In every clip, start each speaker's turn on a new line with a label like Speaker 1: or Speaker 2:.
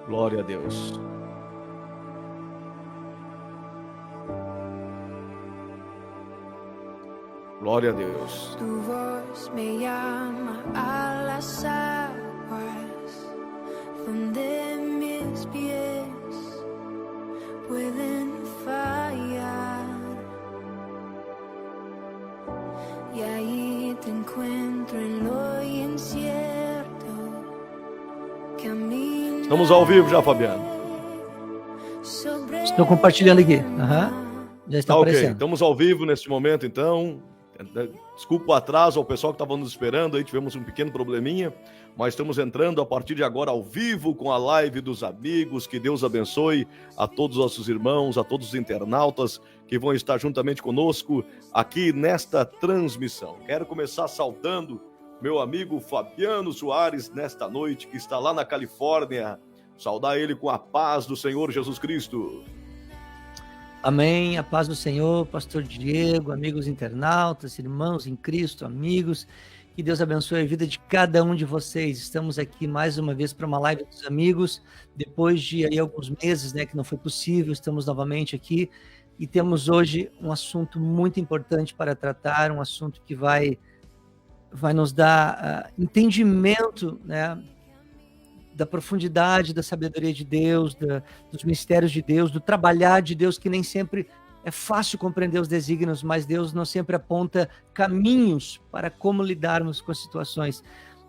Speaker 1: Glória a Deus. Glória a Deus.
Speaker 2: Tu voz me llama a las aguas donde mis pies pueden fallar, y ahí te encuentro en lo incierto.
Speaker 1: Estamos ao vivo já, Fabiano.
Speaker 3: Estou compartilhando aqui. Já está aparecendo.
Speaker 1: Ok, estamos ao vivo neste momento, então. Desculpa o atraso ao pessoal que estava nos esperando, aí tivemos um pequeno probleminha, mas estamos entrando a partir de agora ao vivo com a live dos amigos. Que Deus abençoe a todos os nossos irmãos, a todos os internautas que vão estar juntamente conosco aqui nesta transmissão. Quero começar saudando meu amigo Fabiano Soares nesta noite, que está lá na Califórnia. Saudar ele com a paz do Senhor Jesus Cristo.
Speaker 3: Amém, a paz do Senhor, pastor Diego, amigos internautas, irmãos em Cristo, amigos, que Deus abençoe a vida de cada um de vocês. Estamos aqui mais uma vez para uma live dos amigos, depois de aí alguns meses, que não foi possível, estamos novamente aqui e temos hoje um assunto muito importante para tratar, um assunto que vai nos dar entendimento, da profundidade, da sabedoria de Deus, dos mistérios de Deus, do trabalhar de Deus, que nem sempre é fácil compreender os desígnios, mas Deus não sempre aponta caminhos para como lidarmos com as situações.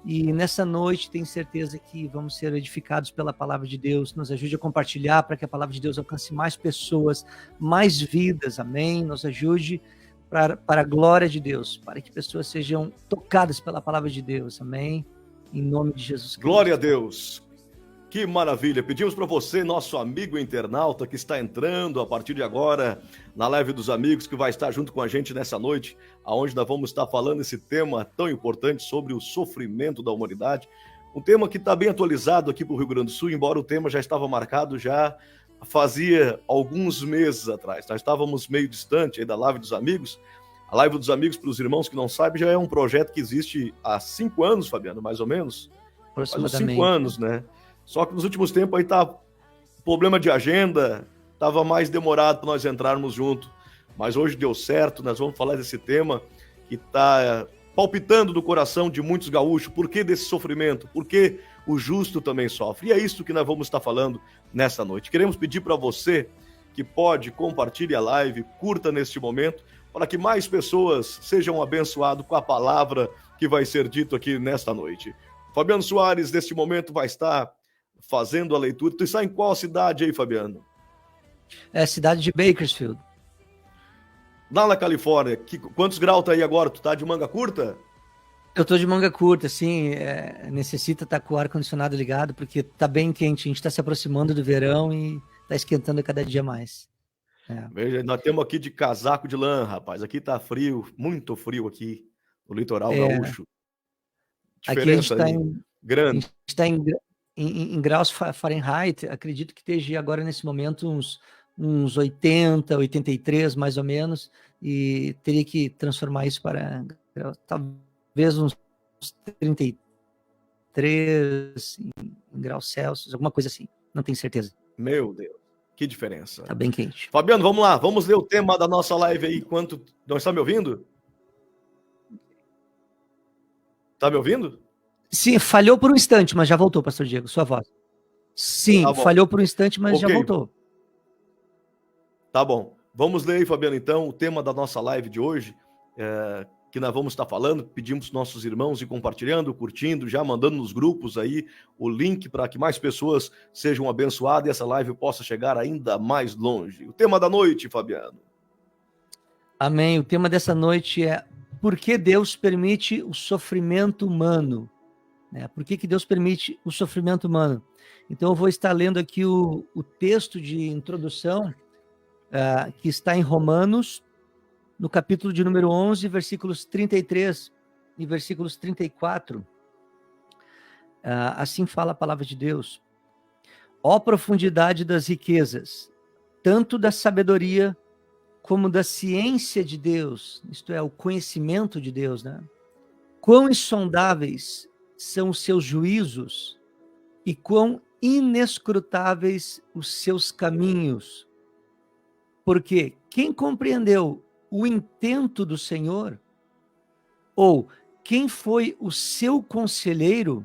Speaker 3: E nessa noite, tenho certeza que vamos ser edificados pela palavra de Deus. Nos ajude a compartilhar para que a palavra de Deus alcance mais pessoas, mais vidas, amém? Nos ajude para a glória de Deus, para que pessoas sejam tocadas pela palavra de Deus, amém? Em nome de Jesus Cristo.
Speaker 1: Glória a Deus. Que maravilha. Pedimos para você, nosso amigo internauta que está entrando a partir de agora na live dos amigos, que vai estar junto com a gente nessa noite, aonde nós vamos estar falando esse tema tão importante sobre o sofrimento da humanidade. Um tema que está bem atualizado aqui para o Rio Grande do Sul, embora o tema já estava marcado já fazia alguns meses atrás. Nós estávamos meio distante aí da live dos amigos. A Live dos Amigos, para os irmãos que não sabem, já é um projeto que existe há 5 anos, Fabiano, mais ou menos. Faz uns 5 anos, né? Só que nos últimos tempos aí tá problema de agenda, estava mais demorado para nós entrarmos junto. Mas hoje deu certo, nós vamos falar desse tema que está palpitando no coração de muitos gaúchos. Por que desse sofrimento? Por que o justo também sofre? E é isso que nós vamos estar falando nessa noite. Queremos pedir para você que pode, compartilhe a live, curta neste momento, para que mais pessoas sejam abençoadas com a palavra que vai ser dito aqui nesta noite. Fabiano Soares, neste momento, vai estar fazendo a leitura. Tu está em qual cidade aí, Fabiano?
Speaker 3: É a cidade de Bakersfield.
Speaker 1: Lá na Califórnia. Quantos graus tá aí agora? Tu tá de manga curta?
Speaker 3: Eu tô de manga curta, sim. Necessita estar com o ar-condicionado ligado, porque tá bem quente. A gente está se aproximando do verão e tá esquentando cada dia mais.
Speaker 1: Veja, nós temos aqui de casaco de lã, rapaz. Aqui tá frio, muito frio aqui no litoral gaúcho.
Speaker 3: Diferença aqui a gente tá
Speaker 1: grande.
Speaker 3: A gente está em graus Fahrenheit. Acredito que esteja agora nesse momento uns 80, 83 mais ou menos, e teria que transformar isso para talvez uns 33 em graus Celsius, alguma coisa assim. Não tenho certeza.
Speaker 1: Meu Deus. Que diferença.
Speaker 3: Tá bem quente.
Speaker 1: Fabiano, vamos lá. Vamos ler o tema da nossa live aí. Não está me ouvindo? Tá me ouvindo?
Speaker 3: Sim, falhou por um instante, mas já voltou, pastor Diego, sua voz. Sim, tá, falhou por um instante, mas já voltou.
Speaker 1: Tá bom. Vamos ler aí, Fabiano, então, o tema da nossa live de hoje, que nós vamos estar falando. Pedimos nossos irmãos ir compartilhando, curtindo, já mandando nos grupos aí o link para que mais pessoas sejam abençoadas e essa live possa chegar ainda mais longe. O tema da noite, Fabiano.
Speaker 3: Amém. O tema dessa noite é: por que Deus permite o sofrimento humano? Por que Deus permite o sofrimento humano? Então eu vou estar lendo aqui o texto de introdução que está em Romanos, no capítulo de número 11, versículos 33 e versículos 34. Assim fala a palavra de Deus. Ó profundidade das riquezas, tanto da sabedoria como da ciência de Deus, isto é, o conhecimento de Deus, Quão insondáveis são os seus juízos e quão inescrutáveis os seus caminhos. Porque quem compreendeu o intento do Senhor, ou quem foi o seu conselheiro,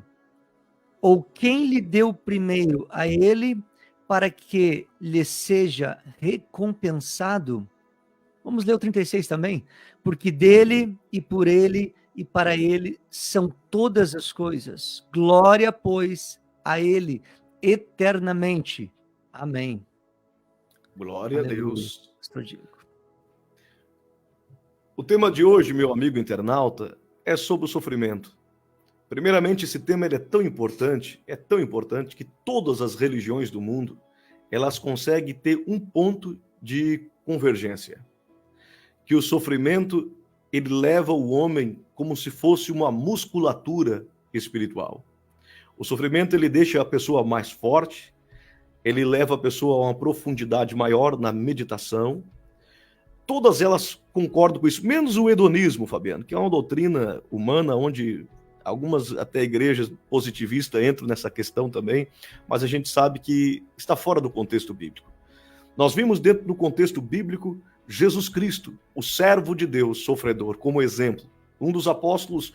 Speaker 3: ou quem lhe deu primeiro a ele para que lhe seja recompensado? Vamos ler o 36 também. Porque dele e por ele e para ele são todas as coisas. Glória, pois, a ele eternamente. Amém.
Speaker 1: Glória
Speaker 3: Aleluia.
Speaker 1: a Deus.
Speaker 3: Pastor Diego.
Speaker 1: O tema de hoje, meu amigo internauta, é sobre o sofrimento. Primeiramente, esse tema ele é tão importante que todas as religiões do mundo, elas conseguem ter um ponto de convergência. Que o sofrimento, ele leva o homem como se fosse uma musculatura espiritual. O sofrimento, ele deixa a pessoa mais forte, ele leva a pessoa a uma profundidade maior na meditação. Todas elas concordam com isso, menos o hedonismo, Fabiano, que é uma doutrina humana onde algumas até igrejas positivistas entram nessa questão também, mas a gente sabe que está fora do contexto bíblico. Nós vimos dentro do contexto bíblico Jesus Cristo, o servo de Deus, sofredor, como exemplo. Um dos apóstolos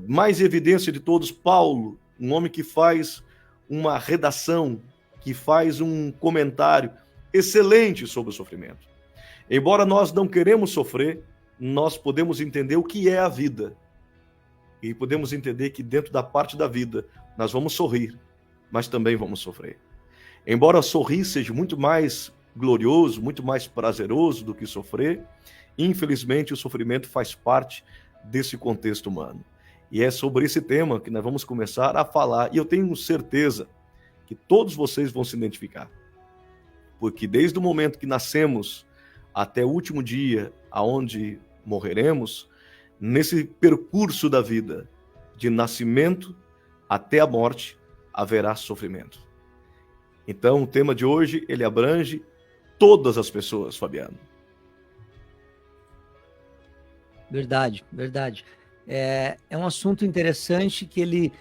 Speaker 1: mais evidência de todos, Paulo, um homem que faz uma redação, que faz um comentário excelente sobre o sofrimento. Embora nós não queremos sofrer, nós podemos entender o que é a vida. E podemos entender que dentro da parte da vida, nós vamos sorrir, mas também vamos sofrer. Embora sorrir seja muito mais glorioso, muito mais prazeroso do que sofrer, infelizmente o sofrimento faz parte desse contexto humano. E é sobre esse tema que nós vamos começar a falar, e eu tenho certeza que todos vocês vão se identificar. Porque desde o momento que nascemos até o último dia aonde morreremos, nesse percurso da vida, de nascimento até a morte, haverá sofrimento. Então, o tema de hoje, ele abrange todas as pessoas, Fabiano.
Speaker 3: Verdade, verdade. É um assunto interessante que ele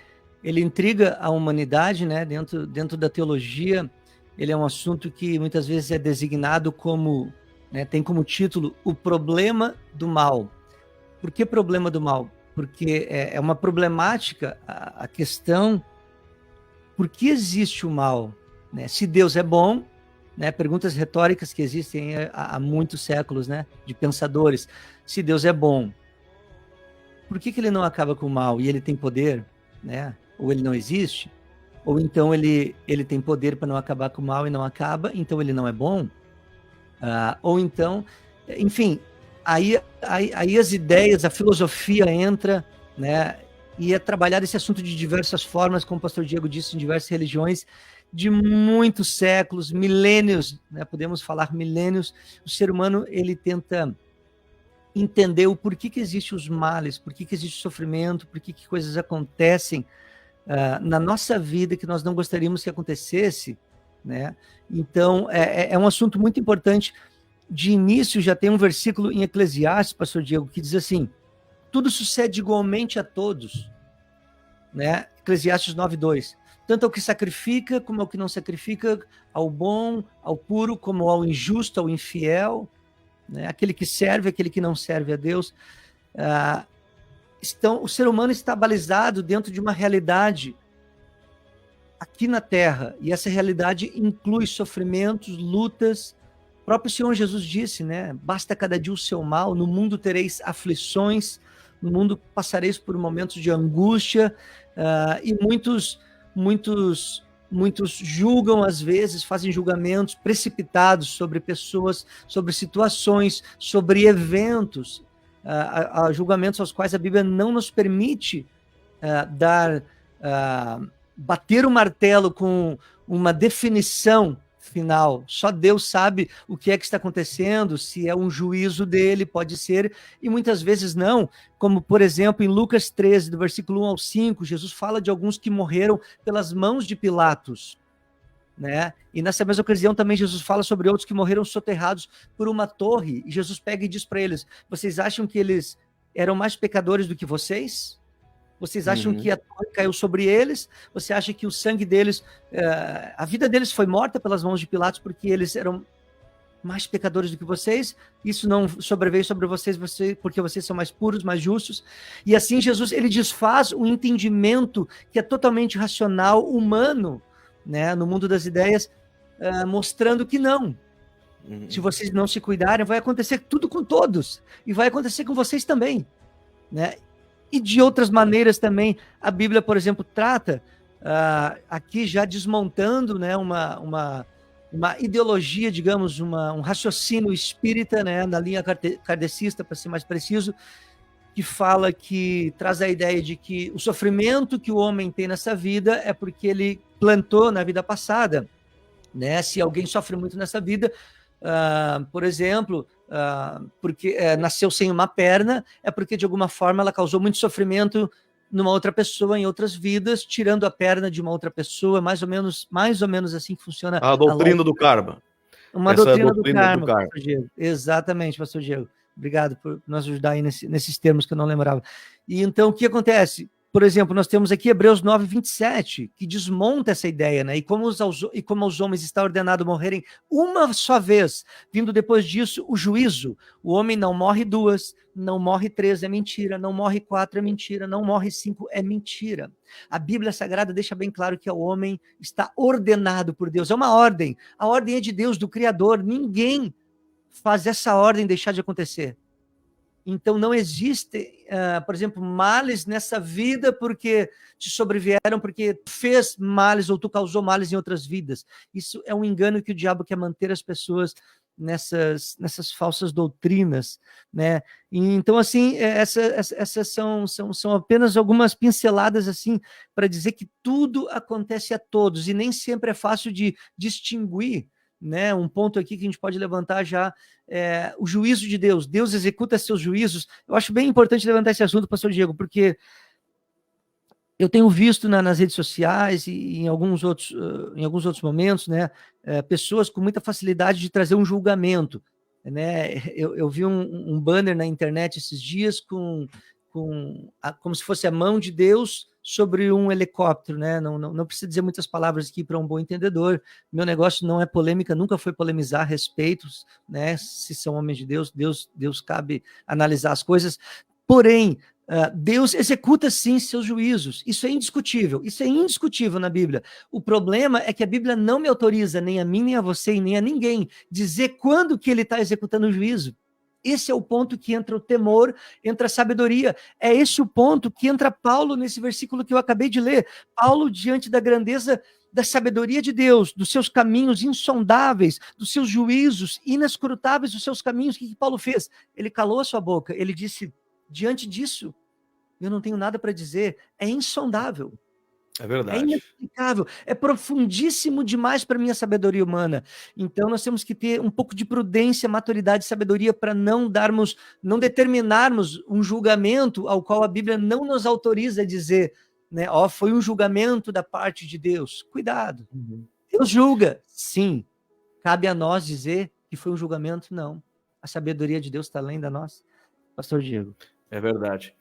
Speaker 3: intriga a humanidade, né? Dentro da teologia, ele é um assunto que muitas vezes é designado como, né, tem como título, o problema do mal. Por que problema do mal? Porque é uma problemática a questão, por que existe o mal? Né? Se Deus é bom, né? Perguntas retóricas que existem há muitos séculos, né? De pensadores. Se Deus é bom, por que ele não acaba com o mal? E ele tem poder, né? Ou ele não existe? Ou então ele tem poder para não acabar com o mal e não acaba, então ele não é bom? Ou então, enfim, aí as ideias, a filosofia entra, né? E é trabalhado esse assunto de diversas formas, como o pastor Diego disse, em diversas religiões, de muitos séculos, milênios, né? Podemos falar milênios. O ser humano, ele tenta entender o porquê que existem os males, porquê que existe o sofrimento, porquê que coisas acontecem na nossa vida que nós não gostaríamos que acontecesse, né? Então, é um assunto muito importante. De início, já tem um versículo em Eclesiastes, pastor Diego, que diz assim, tudo sucede igualmente a todos, né? Eclesiastes 9:2. Tanto ao que sacrifica, como ao que não sacrifica, ao bom, ao puro, como ao injusto, ao infiel, né? Aquele que serve, aquele que não serve a Deus. O ser humano está balizado dentro de uma realidade aqui na Terra, e essa realidade inclui sofrimentos, lutas. O próprio Senhor Jesus disse, né? Basta cada dia o seu mal, no mundo tereis aflições, no mundo passareis por momentos de angústia, e muitos julgam, às vezes, fazem julgamentos precipitados sobre pessoas, sobre situações, sobre eventos, julgamentos aos quais a Bíblia não nos permite bater o martelo com uma definição final. Só Deus sabe o que é que está acontecendo, se é um juízo dele, pode ser, e muitas vezes não, como por exemplo em Lucas 13, do versículo 1 ao 5, Jesus fala de alguns que morreram pelas mãos de Pilatos, né? E nessa mesma ocasião também Jesus fala sobre outros que morreram soterrados por uma torre, e Jesus pega e diz para eles, vocês acham que eles eram mais pecadores do que vocês? Vocês acham que a torre caiu sobre eles? Você acha que o sangue deles, a vida deles foi morta pelas mãos de Pilatos porque eles eram mais pecadores do que vocês? Isso não sobreveio sobre vocês porque vocês são mais puros, mais justos? E assim Jesus, ele desfaz um entendimento que é totalmente racional, humano, né, no mundo das ideias, mostrando que não. Se vocês não se cuidarem, vai acontecer tudo com todos. E vai acontecer com vocês também, né? E de outras maneiras também, a Bíblia, por exemplo, trata, aqui já desmontando, né, uma ideologia, digamos, um raciocínio espírita, né, na linha kardecista, para ser mais preciso, que fala que traz a ideia de que o sofrimento que o homem tem nessa vida é porque ele plantou na vida passada, né? Se alguém sofre muito nessa vida, por exemplo, porque nasceu sem uma perna, é porque de alguma forma ela causou muito sofrimento numa outra pessoa, em outras vidas, tirando a perna de uma outra pessoa, mais ou menos assim que funciona
Speaker 1: a doutrina do karma.
Speaker 3: Uma doutrina do karma, Pastor Diego. Exatamente, Pastor Diego. Obrigado por nos ajudar aí nesses termos que eu não lembrava. E então, o que acontece? Por exemplo, nós temos aqui Hebreus 9, 27, que desmonta essa ideia, né? E como aos homens está ordenado morrerem uma só vez, vindo depois disso o juízo. O homem não morre duas, não morre três, é mentira. Não morre quatro, é mentira. Não morre cinco, é mentira. A Bíblia Sagrada deixa bem claro que o homem está ordenado por Deus. É uma ordem. A ordem é de Deus, do Criador. Ninguém faz essa ordem deixar de acontecer. Então não existe, por exemplo, males nessa vida porque te sobrevieram, porque tu fez males ou tu causou males em outras vidas. Isso é um engano que o diabo quer manter as pessoas nessas falsas doutrinas, né? E, então, assim, essas são apenas algumas pinceladas assim para dizer que tudo acontece a todos e nem sempre é fácil de distinguir, né? Um ponto aqui que a gente pode levantar já é o juízo de Deus. Deus executa seus juízos. Eu acho bem importante levantar esse assunto, pastor Diego, porque eu tenho visto nas redes sociais e em alguns outros momentos, né, pessoas com muita facilidade de trazer um julgamento, né? Eu vi um banner na internet esses dias como se fosse a mão de Deus sobre um helicóptero, né? Não precisa dizer muitas palavras aqui para um bom entendedor. Meu negócio não é polêmica, nunca foi polemizar respeitos, né? Se são homens de Deus cabe analisar as coisas. Porém, Deus executa sim seus juízos. Isso é indiscutível na Bíblia. O problema é que a Bíblia não me autoriza, nem a mim, nem a você, e nem a ninguém, dizer quando que ele está executando o juízo. Esse é o ponto que entra o temor, entra a sabedoria. É esse o ponto que entra Paulo nesse versículo que eu acabei de ler. Paulo, diante da grandeza da sabedoria de Deus, dos seus caminhos insondáveis, dos seus juízos inescrutáveis, dos seus caminhos, o que Paulo fez? Ele calou a sua boca, ele disse, diante disso, eu não tenho nada para dizer, é insondável.
Speaker 1: É verdade.
Speaker 3: É inexplicável, é profundíssimo demais para a minha sabedoria humana. Então nós temos que ter um pouco de prudência, maturidade e sabedoria para não determinarmos um julgamento ao qual a Bíblia não nos autoriza a dizer, né, foi um julgamento da parte de Deus. Cuidado. Deus julga, sim. Cabe a nós dizer que foi um julgamento? Não. A sabedoria de Deus está além da nossa. Pastor Diego.
Speaker 1: É verdade.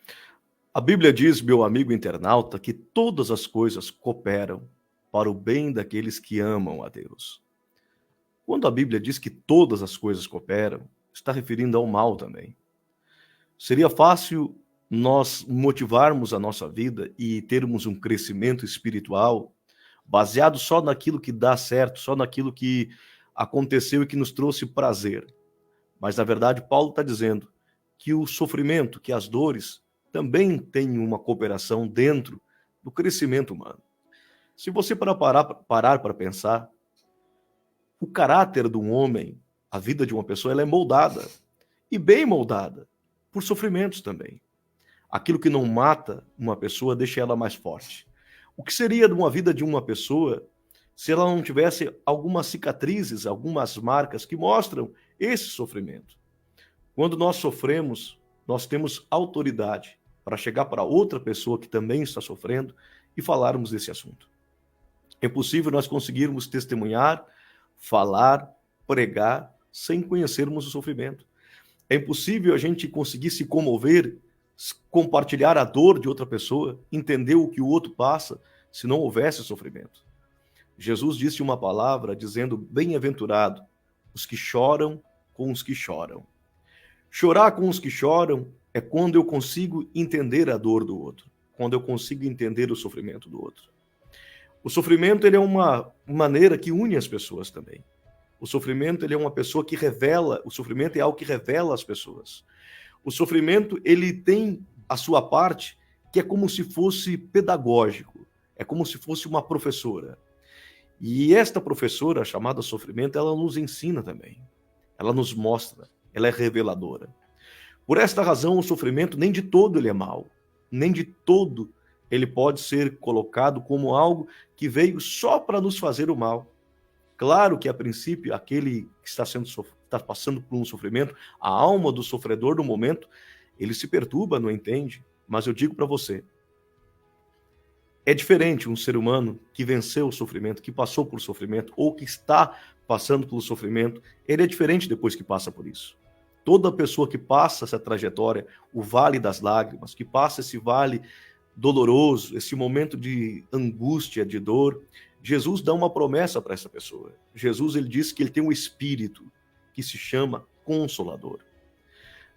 Speaker 1: A Bíblia diz, meu amigo internauta, que todas as coisas cooperam para o bem daqueles que amam a Deus. Quando a Bíblia diz que todas as coisas cooperam, está referindo ao mal também. Seria fácil nós motivarmos a nossa vida e termos um crescimento espiritual baseado só naquilo que dá certo, só naquilo que aconteceu e que nos trouxe prazer. Mas, na verdade, Paulo está dizendo que o sofrimento, que as dores, também tem uma cooperação dentro do crescimento humano. Se você parar para pensar, o caráter de um homem, a vida de uma pessoa, ela é moldada, e bem moldada, por sofrimentos também. Aquilo que não mata uma pessoa deixa ela mais forte. O que seria de uma vida de uma pessoa se ela não tivesse algumas cicatrizes, algumas marcas que mostram esse sofrimento? Quando nós sofremos, nós temos autoridade para chegar para outra pessoa que também está sofrendo e falarmos desse assunto. É possível nós conseguirmos testemunhar, falar, pregar, sem conhecermos o sofrimento. É impossível a gente conseguir se comover compartilhar a dor de outra pessoa, entender o que o outro passa, se não houvesse sofrimento. Jesus disse uma palavra dizendo: bem-aventurado os que choram com os que choram. Chorar com os que choram é quando eu consigo entender a dor do outro, quando eu consigo entender o sofrimento do outro. O sofrimento, ele é uma maneira que une as pessoas também. O sofrimento, ele é uma pessoa que revela, o sofrimento é algo que revela as pessoas. O sofrimento, ele tem a sua parte que é como se fosse pedagógico, é como se fosse uma professora. E esta professora, chamada sofrimento, ela nos ensina também. Ela nos mostra, ela é reveladora. Por esta razão, o sofrimento nem de todo ele é mau, nem de todo ele pode ser colocado como algo que veio só para nos fazer o mal. Claro que, a princípio, aquele que está passando por um sofrimento, a alma do sofredor no momento, ele se perturba, não entende. Mas eu digo para você, é diferente um ser humano que venceu o sofrimento, que passou por sofrimento, ou que está passando pelo sofrimento, ele é diferente depois que passa por isso. Toda pessoa que passa essa trajetória, o vale das lágrimas, que passa esse vale doloroso, esse momento de angústia, de dor, Jesus dá uma promessa para essa pessoa. Jesus, ele diz que ele tem um espírito que se chama Consolador.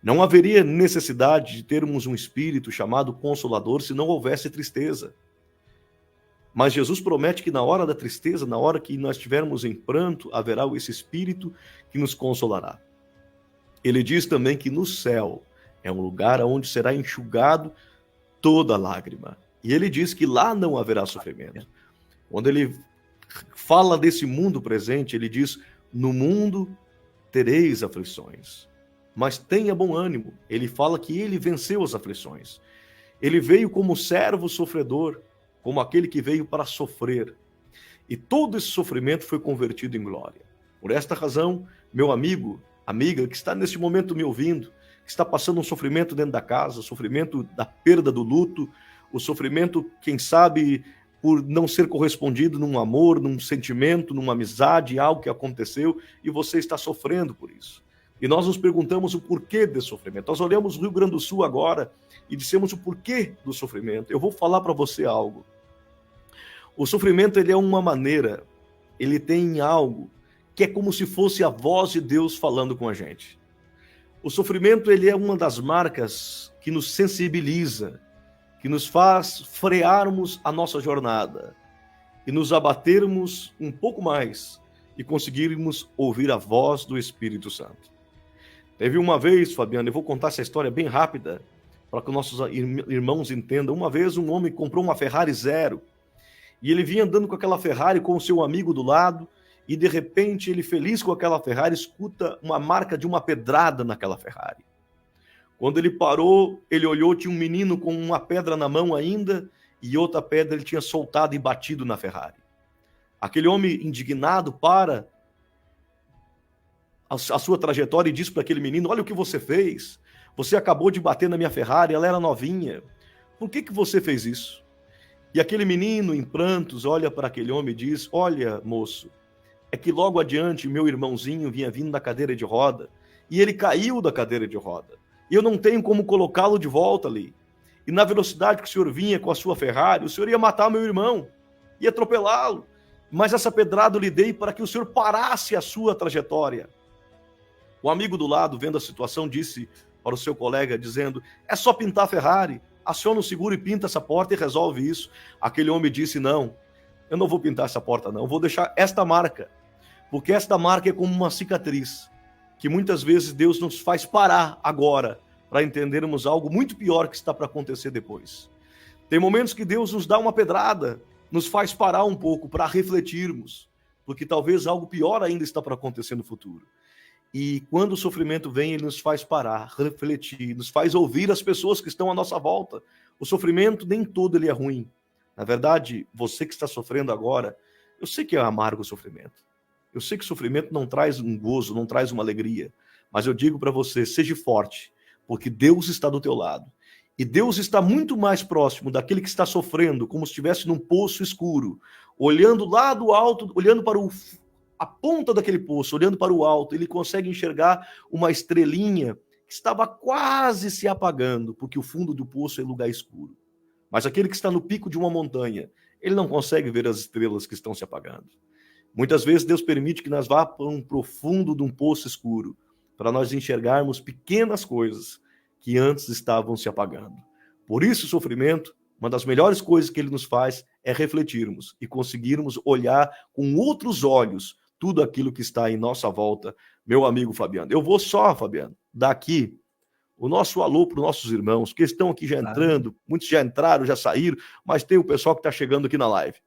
Speaker 1: Não haveria necessidade de termos um espírito chamado Consolador se não houvesse tristeza. Mas Jesus promete que na hora da tristeza, na hora que nós estivermos em pranto, haverá esse espírito que nos consolará. Ele diz também que no céu é um lugar onde será enxugado toda lágrima. E ele diz que lá não haverá sofrimento. Quando ele fala desse mundo presente, ele diz: no mundo tereis aflições, mas tenha bom ânimo. Ele fala que ele venceu as aflições. Ele veio como servo sofredor, como aquele que veio para sofrer. E todo esse sofrimento foi convertido em glória. Por esta razão, meu amigo, amiga, que está neste momento me ouvindo, que está passando um sofrimento dentro da casa, o sofrimento da perda do luto, o sofrimento, quem sabe, por não ser correspondido num amor, num sentimento, numa amizade, algo que aconteceu, e você está sofrendo por isso. E nós nos perguntamos o porquê desse sofrimento. Nós olhamos o Rio Grande do Sul agora e dissemos o porquê do sofrimento. Eu vou falar para você algo. O sofrimento, ele é uma maneira, ele tem algo que é como se fosse a voz de Deus falando com a gente. O sofrimento, ele é uma das marcas que nos sensibiliza, que nos faz frearmos a nossa jornada e nos abatermos um pouco mais e conseguirmos ouvir a voz do Espírito Santo. Teve uma vez, Fabiano, eu vou contar essa história bem rápida para que nossos irmãos entendam. Uma vez um homem comprou uma Ferrari zero e ele vinha andando com aquela Ferrari com o seu amigo do lado e de repente ele, feliz com aquela Ferrari, escuta uma marca de uma pedrada naquela Ferrari. Quando ele parou, ele olhou, tinha um menino com uma pedra na mão ainda e outra pedra ele tinha soltado e batido na Ferrari. Aquele homem indignado para a sua trajetória e diz para aquele menino: olha o que você fez, você acabou de bater na minha Ferrari, ela era novinha, por que você fez isso? E aquele menino em prantos olha para aquele homem e diz: olha, moço, é que logo adiante meu irmãozinho vinha vindo da cadeira de roda e ele caiu da cadeira de roda. E eu não tenho como colocá-lo de volta ali. E na velocidade que o senhor vinha com a sua Ferrari, o senhor ia matar meu irmão, ia atropelá-lo. Mas essa pedrada eu lhe dei para que o senhor parasse a sua trajetória. O amigo do lado, vendo a situação, disse para o seu colega, dizendo: é só pintar a Ferrari, aciona o seguro e pinta essa porta e resolve isso. Aquele homem disse: não, eu não vou pintar essa porta não, eu vou deixar esta marca, porque esta marca é como uma cicatriz, que muitas vezes Deus nos faz parar agora, para entendermos algo muito pior que está para acontecer depois. Tem momentos que Deus nos dá uma pedrada, nos faz parar um pouco para refletirmos, porque talvez algo pior ainda está para acontecer no futuro. E quando o sofrimento vem, ele nos faz parar, refletir, nos faz ouvir as pessoas que estão à nossa volta. O sofrimento, nem todo ele é ruim. Na verdade, você que está sofrendo agora, eu sei que é amargo o sofrimento. Eu sei que o sofrimento não traz um gozo, não traz uma alegria. Mas eu digo para você, seja forte, porque Deus está do teu lado. E Deus está muito mais próximo daquele que está sofrendo, como se estivesse num poço escuro, olhando lá do alto, olhando para a ponta daquele poço, olhando para o alto, ele consegue enxergar uma estrelinha que estava quase se apagando, porque o fundo do poço é lugar escuro. Mas aquele que está no pico de uma montanha, ele não consegue ver as estrelas que estão se apagando. Muitas vezes Deus permite que nós vá para um profundo de um poço escuro, para nós enxergarmos pequenas coisas que antes estavam se apagando. Por isso o sofrimento, uma das melhores coisas que ele nos faz é refletirmos e conseguirmos olhar com outros olhos tudo aquilo que está em nossa volta, meu amigo Fabiano. Eu vou só, Fabiano, dar aqui o nosso alô para os nossos irmãos que estão aqui já entrando, muitos já entraram, já saíram, mas tem o pessoal que está chegando aqui na live.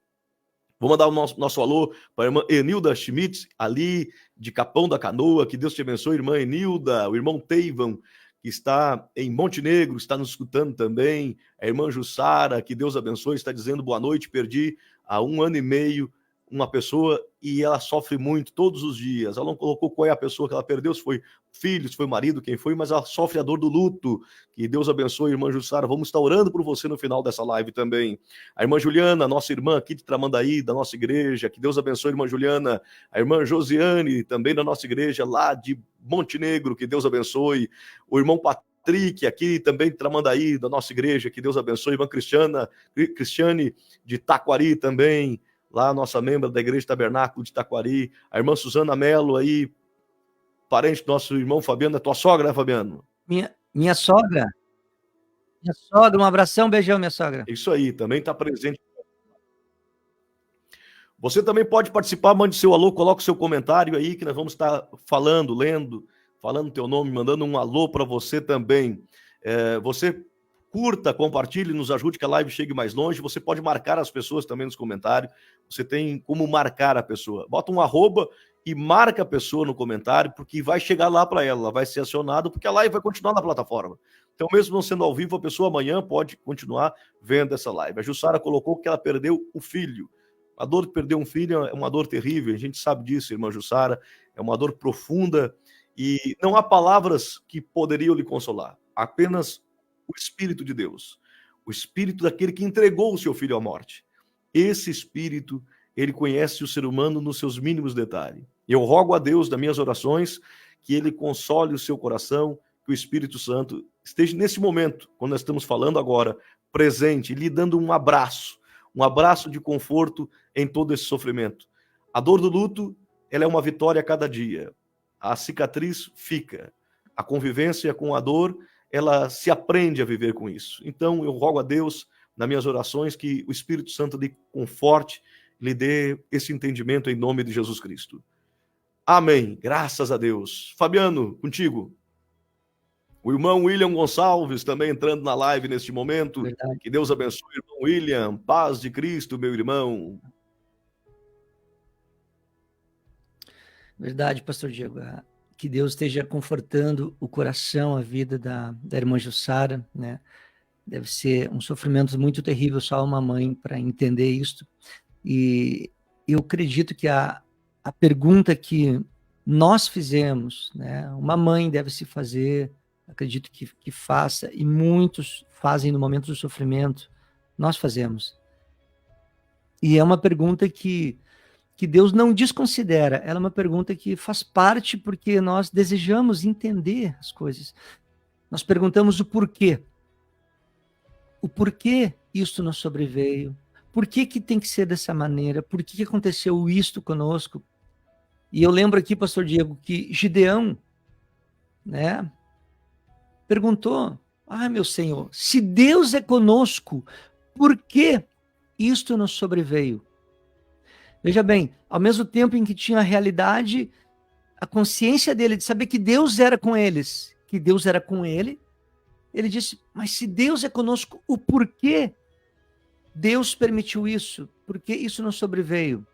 Speaker 1: Vou mandar o nosso alô para a irmã Enilda Schmitz, ali de Capão da Canoa. Que Deus te abençoe, irmã Enilda. O irmão Teivan, que está em Montenegro, está nos escutando também. A irmã Jussara, que Deus abençoe, está dizendo boa noite. Perdi há 1 ano e meio uma pessoa e ela sofre muito todos os dias. Ela não colocou qual é a pessoa que ela perdeu, se foi filho, se foi marido, quem foi, mas ela sofre a dor do luto. Que Deus abençoe, irmã Jussara. Vamos estar orando por você no final dessa live também. A irmã Juliana, nossa irmã aqui de Tramandaí, da nossa igreja. Que Deus abençoe, irmã Juliana. A irmã Josiane, também da nossa igreja, lá de Montenegro. Que Deus abençoe. O irmão Patrick, aqui também de Tramandaí, da nossa igreja. Que Deus abençoe. Irmã Cristiane, de Taquari também. Lá, nossa membra da Igreja Tabernáculo de Taquari, a irmã Suzana Melo aí, parente do nosso irmão Fabiano, é tua sogra, né, Fabiano?
Speaker 3: Minha sogra. Minha sogra, um abração, um beijão, minha sogra.
Speaker 1: Isso aí, também está presente. Você também pode participar, mande seu alô, coloque o seu comentário aí, que nós vamos estar falando, lendo, falando teu nome, mandando um alô para você também. Você curta, compartilhe, nos ajude que a live chegue mais longe. Você pode marcar as pessoas também nos comentários. Você tem como marcar a pessoa. Bota um arroba e marca a pessoa no comentário, porque vai chegar lá para ela vai ser acionado, porque a live vai continuar na plataforma. Então, mesmo não sendo ao vivo, a pessoa amanhã pode continuar vendo essa live. A Jussara colocou que ela perdeu o filho. A dor de perder um filho é uma dor terrível, a gente sabe disso, irmã Jussara. É uma dor profunda e não há palavras que poderiam lhe consolar. Apenas o Espírito de Deus, o Espírito daquele que entregou o seu filho à morte. Esse Espírito, ele conhece o ser humano nos seus mínimos detalhes. Eu rogo a Deus, das minhas orações, que ele console o seu coração, que o Espírito Santo esteja nesse momento, quando nós estamos falando agora, presente, lhe dando um abraço de conforto em todo esse sofrimento. A dor do luto, ela é uma vitória a cada dia. A cicatriz fica. A convivência com a dor, ela se aprende a viver com isso. Então, eu rogo a Deus, nas minhas orações, que o Espírito Santo lhe conforte, lhe dê esse entendimento em nome de Jesus Cristo. Amém. Graças a Deus. Fabiano, contigo. O irmão William Gonçalves também entrando na live neste momento.
Speaker 3: Verdade.
Speaker 1: Que Deus abençoe, irmão William. Paz de Cristo, meu irmão.
Speaker 3: Verdade, pastor Diego. Que Deus esteja confortando o coração, a vida da irmã Jussara, né? Deve ser um sofrimento muito terrível, só uma mãe para entender isso. E eu acredito que a pergunta que nós fizemos, né? Uma mãe deve se fazer, acredito que faça, e muitos fazem no momento do sofrimento, nós fazemos. E é uma pergunta que Deus não desconsidera, ela é uma pergunta que faz parte porque nós desejamos entender as coisas. Nós perguntamos o porquê. O porquê isto nos sobreveio, por que tem que ser dessa maneira, por que aconteceu isto conosco. E eu lembro aqui, pastor Diego, que Gideão, né, perguntou, meu Senhor, se Deus é conosco, por que isto nos sobreveio? Veja bem, ao mesmo tempo em que tinha a realidade, a consciência dele de saber que Deus era com eles, que Deus era com ele, ele disse, mas se Deus é conosco, o porquê Deus permitiu isso? Por que isso não sobreveio?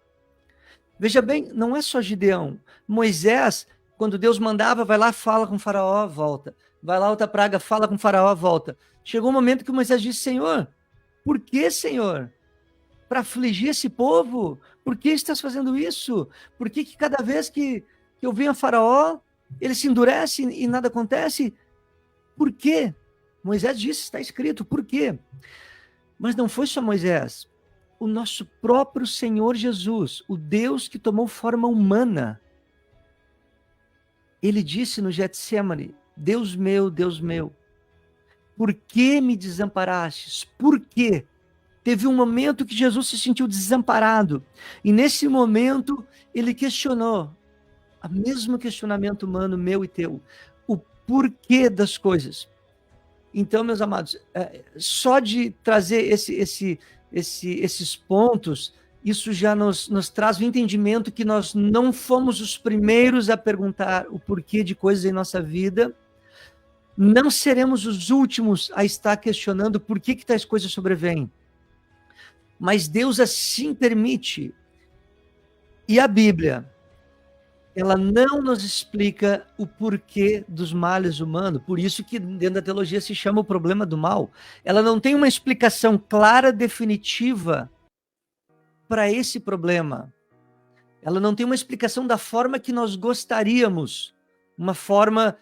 Speaker 3: Veja bem, não é só Gideão. Moisés, quando Deus mandava, vai lá, fala com o faraó, volta. Vai lá, outra praga, fala com o faraó, volta. Chegou um momento que Moisés disse, Senhor, por que, Senhor? Para afligir esse povo? Por que estás fazendo isso? Por que cada vez que eu venho a faraó, ele se endurece e nada acontece? Por quê? Moisés disse, está escrito, por quê? Mas não foi só Moisés. O nosso próprio Senhor Jesus, o Deus que tomou forma humana, ele disse no Getsemane, Deus meu, por que me desamparastes? Por quê? Teve um momento que Jesus se sentiu desamparado, e nesse momento ele questionou, o mesmo questionamento humano meu e teu, o porquê das coisas. Então, meus amados, só de trazer esses pontos, isso já nos traz o entendimento que nós não fomos os primeiros a perguntar o porquê de coisas em nossa vida, não seremos os últimos a estar questionando por que tais coisas sobrevêm. Mas Deus assim permite. E a Bíblia, ela não nos explica o porquê dos males humanos, por isso que dentro da teologia se chama o problema do mal. Ela não tem uma explicação clara, definitiva para esse problema. Ela não tem uma explicação da forma que nós gostaríamos, uma forma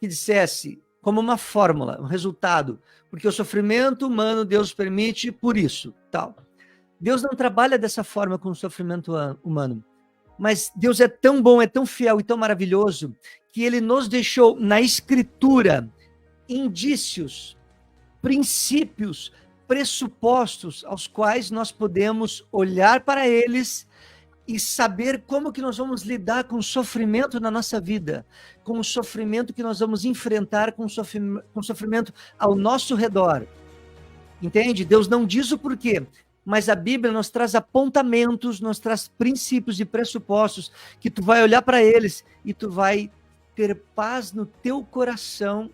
Speaker 3: que dissesse, como uma fórmula, um resultado, porque o sofrimento humano Deus permite por isso, tal. Deus não trabalha dessa forma com o sofrimento humano. Mas Deus é tão bom, é tão fiel e tão maravilhoso, que ele nos deixou na Escritura indícios, princípios, pressupostos aos quais nós podemos olhar para eles e saber como que nós vamos lidar com o sofrimento na nossa vida, com o sofrimento que nós vamos enfrentar, com o sofrimento ao nosso redor. Entende? Deus não diz o porquê, mas a Bíblia nos traz apontamentos, nos traz princípios e pressupostos que tu vai olhar para eles e tu vai ter paz no teu coração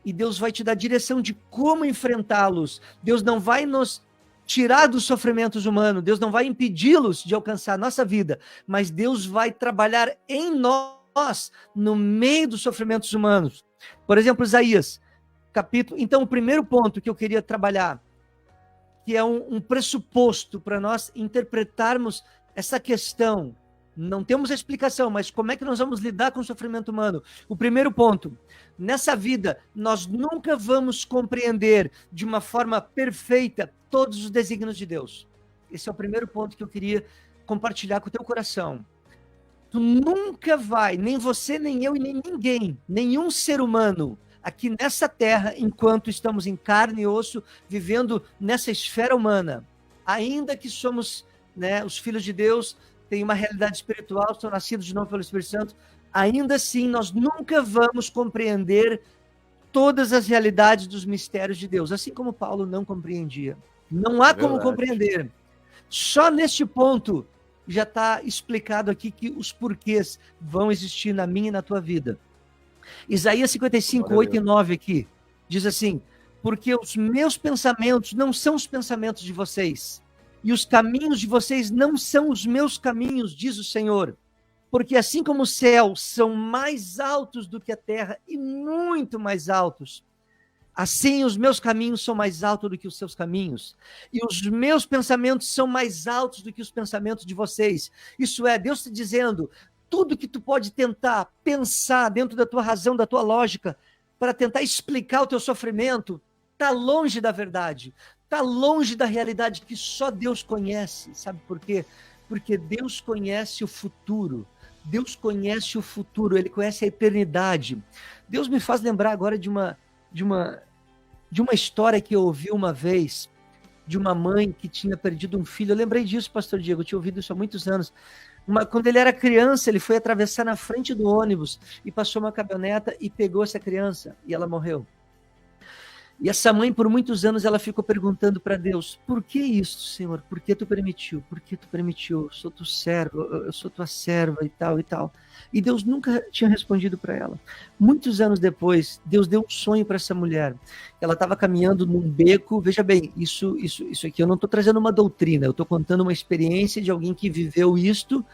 Speaker 3: e Deus vai te dar direção de como enfrentá-los. Deus não vai nos tirar dos sofrimentos humanos, Deus não vai impedi-los de alcançar a nossa vida, mas Deus vai trabalhar em nós no meio dos sofrimentos humanos. Por exemplo, Isaías, capítulo... Então, o primeiro ponto que eu queria trabalhar, que é um pressuposto para nós interpretarmos essa questão. Não temos explicação, mas como é que nós vamos lidar com o sofrimento humano? O primeiro ponto, nessa vida, nós nunca vamos compreender de uma forma perfeita todos os desígnios de Deus. Esse é o primeiro ponto que eu queria compartilhar com o teu coração. Tu nunca vai, nem você, nem eu e nem ninguém, nenhum ser humano, aqui nessa terra, enquanto estamos em carne e osso, vivendo nessa esfera humana, ainda que somos, né, os filhos de Deus, têm uma realidade espiritual, são nascidos de novo pelo Espírito Santo, ainda assim nós nunca vamos compreender todas as realidades dos mistérios de Deus, assim como Paulo não compreendia. Não há como compreender. Só neste ponto já está explicado aqui que os porquês vão existir na minha e na tua vida. Isaías 55, 8 e 9 aqui, diz assim, porque os meus pensamentos não são os pensamentos de vocês, e os caminhos de vocês não são os meus caminhos, diz o Senhor. Porque assim como os céus são mais altos do que a terra, e muito mais altos, assim os meus caminhos são mais altos do que os seus caminhos, e os meus pensamentos são mais altos do que os pensamentos de vocês. Isso é, Deus está dizendo, tudo que tu pode tentar pensar dentro da tua razão, da tua lógica, para tentar explicar o teu sofrimento, está longe da verdade, está longe da realidade que só Deus conhece. Sabe por quê? Porque Deus conhece o futuro. Deus conhece o futuro, Ele conhece a eternidade. Deus me faz lembrar agora de uma história que eu ouvi uma vez, de uma mãe que tinha perdido um filho. Eu lembrei disso, pastor Diego, eu tinha ouvido isso há muitos anos. Quando ele era criança, ele foi atravessar na frente do ônibus e passou uma caminhoneta e pegou essa criança e ela morreu. E essa mãe, por muitos anos, ela ficou perguntando para Deus, por que isso, Senhor? Por que tu permitiu? Por que tu permitiu? Eu sou teu servo, eu sou tua serva e tal e tal. E Deus nunca tinha respondido para ela. Muitos anos depois, Deus deu um sonho para essa mulher. Ela estava caminhando num beco, veja bem, isso aqui eu não estou trazendo uma doutrina, eu estou contando uma experiência de alguém que viveu isto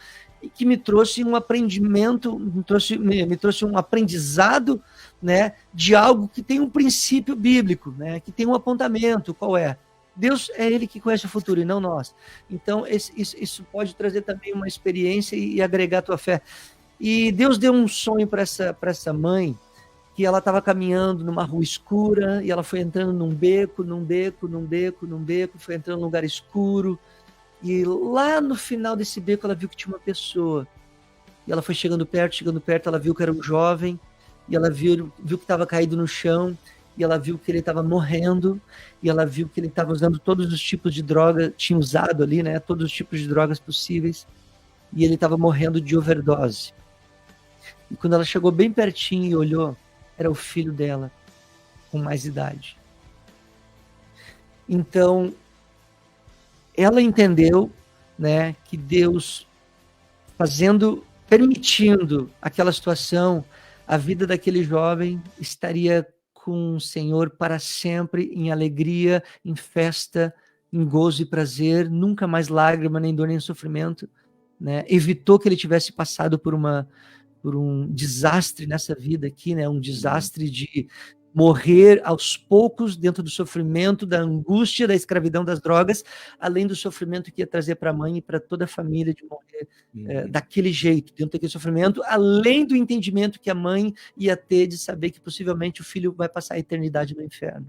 Speaker 3: e que me trouxe um aprendimento, me trouxe um aprendizado, né, de algo que tem um princípio bíblico, né, que tem um apontamento. Qual é? Deus é Ele que conhece o futuro e não nós. Então, isso pode trazer também uma experiência e agregar a tua fé. E Deus deu um sonho para essa mãe, que ela estava caminhando numa rua escura e ela foi entrando num beco, foi entrando num lugar escuro. E lá no final desse beco ela viu que tinha uma pessoa. E ela foi chegando perto, ela viu que era um jovem. e ela viu que estava caído no chão, e ela viu que ele estava morrendo, e ela viu que ele estava usando todos os tipos de droga, tinha usado ali, né, todos os tipos de drogas possíveis, e ele estava morrendo de overdose. E quando ela chegou bem pertinho e olhou, era o filho dela, com mais idade. Então, ela entendeu, né, que Deus, permitindo aquela situação, a vida daquele jovem estaria com o Senhor para sempre, em alegria, em festa, em gozo e prazer, nunca mais lágrima, nem dor, nem sofrimento, né? Evitou que ele tivesse passado por um desastre nessa vida aqui, né? Um desastre de morrer aos poucos dentro do sofrimento, da angústia, da escravidão das drogas, além do sofrimento que ia trazer para a mãe e para toda a família de morrer daquele jeito, dentro daquele sofrimento, além do entendimento que a mãe ia ter de saber que possivelmente o filho vai passar a eternidade no inferno.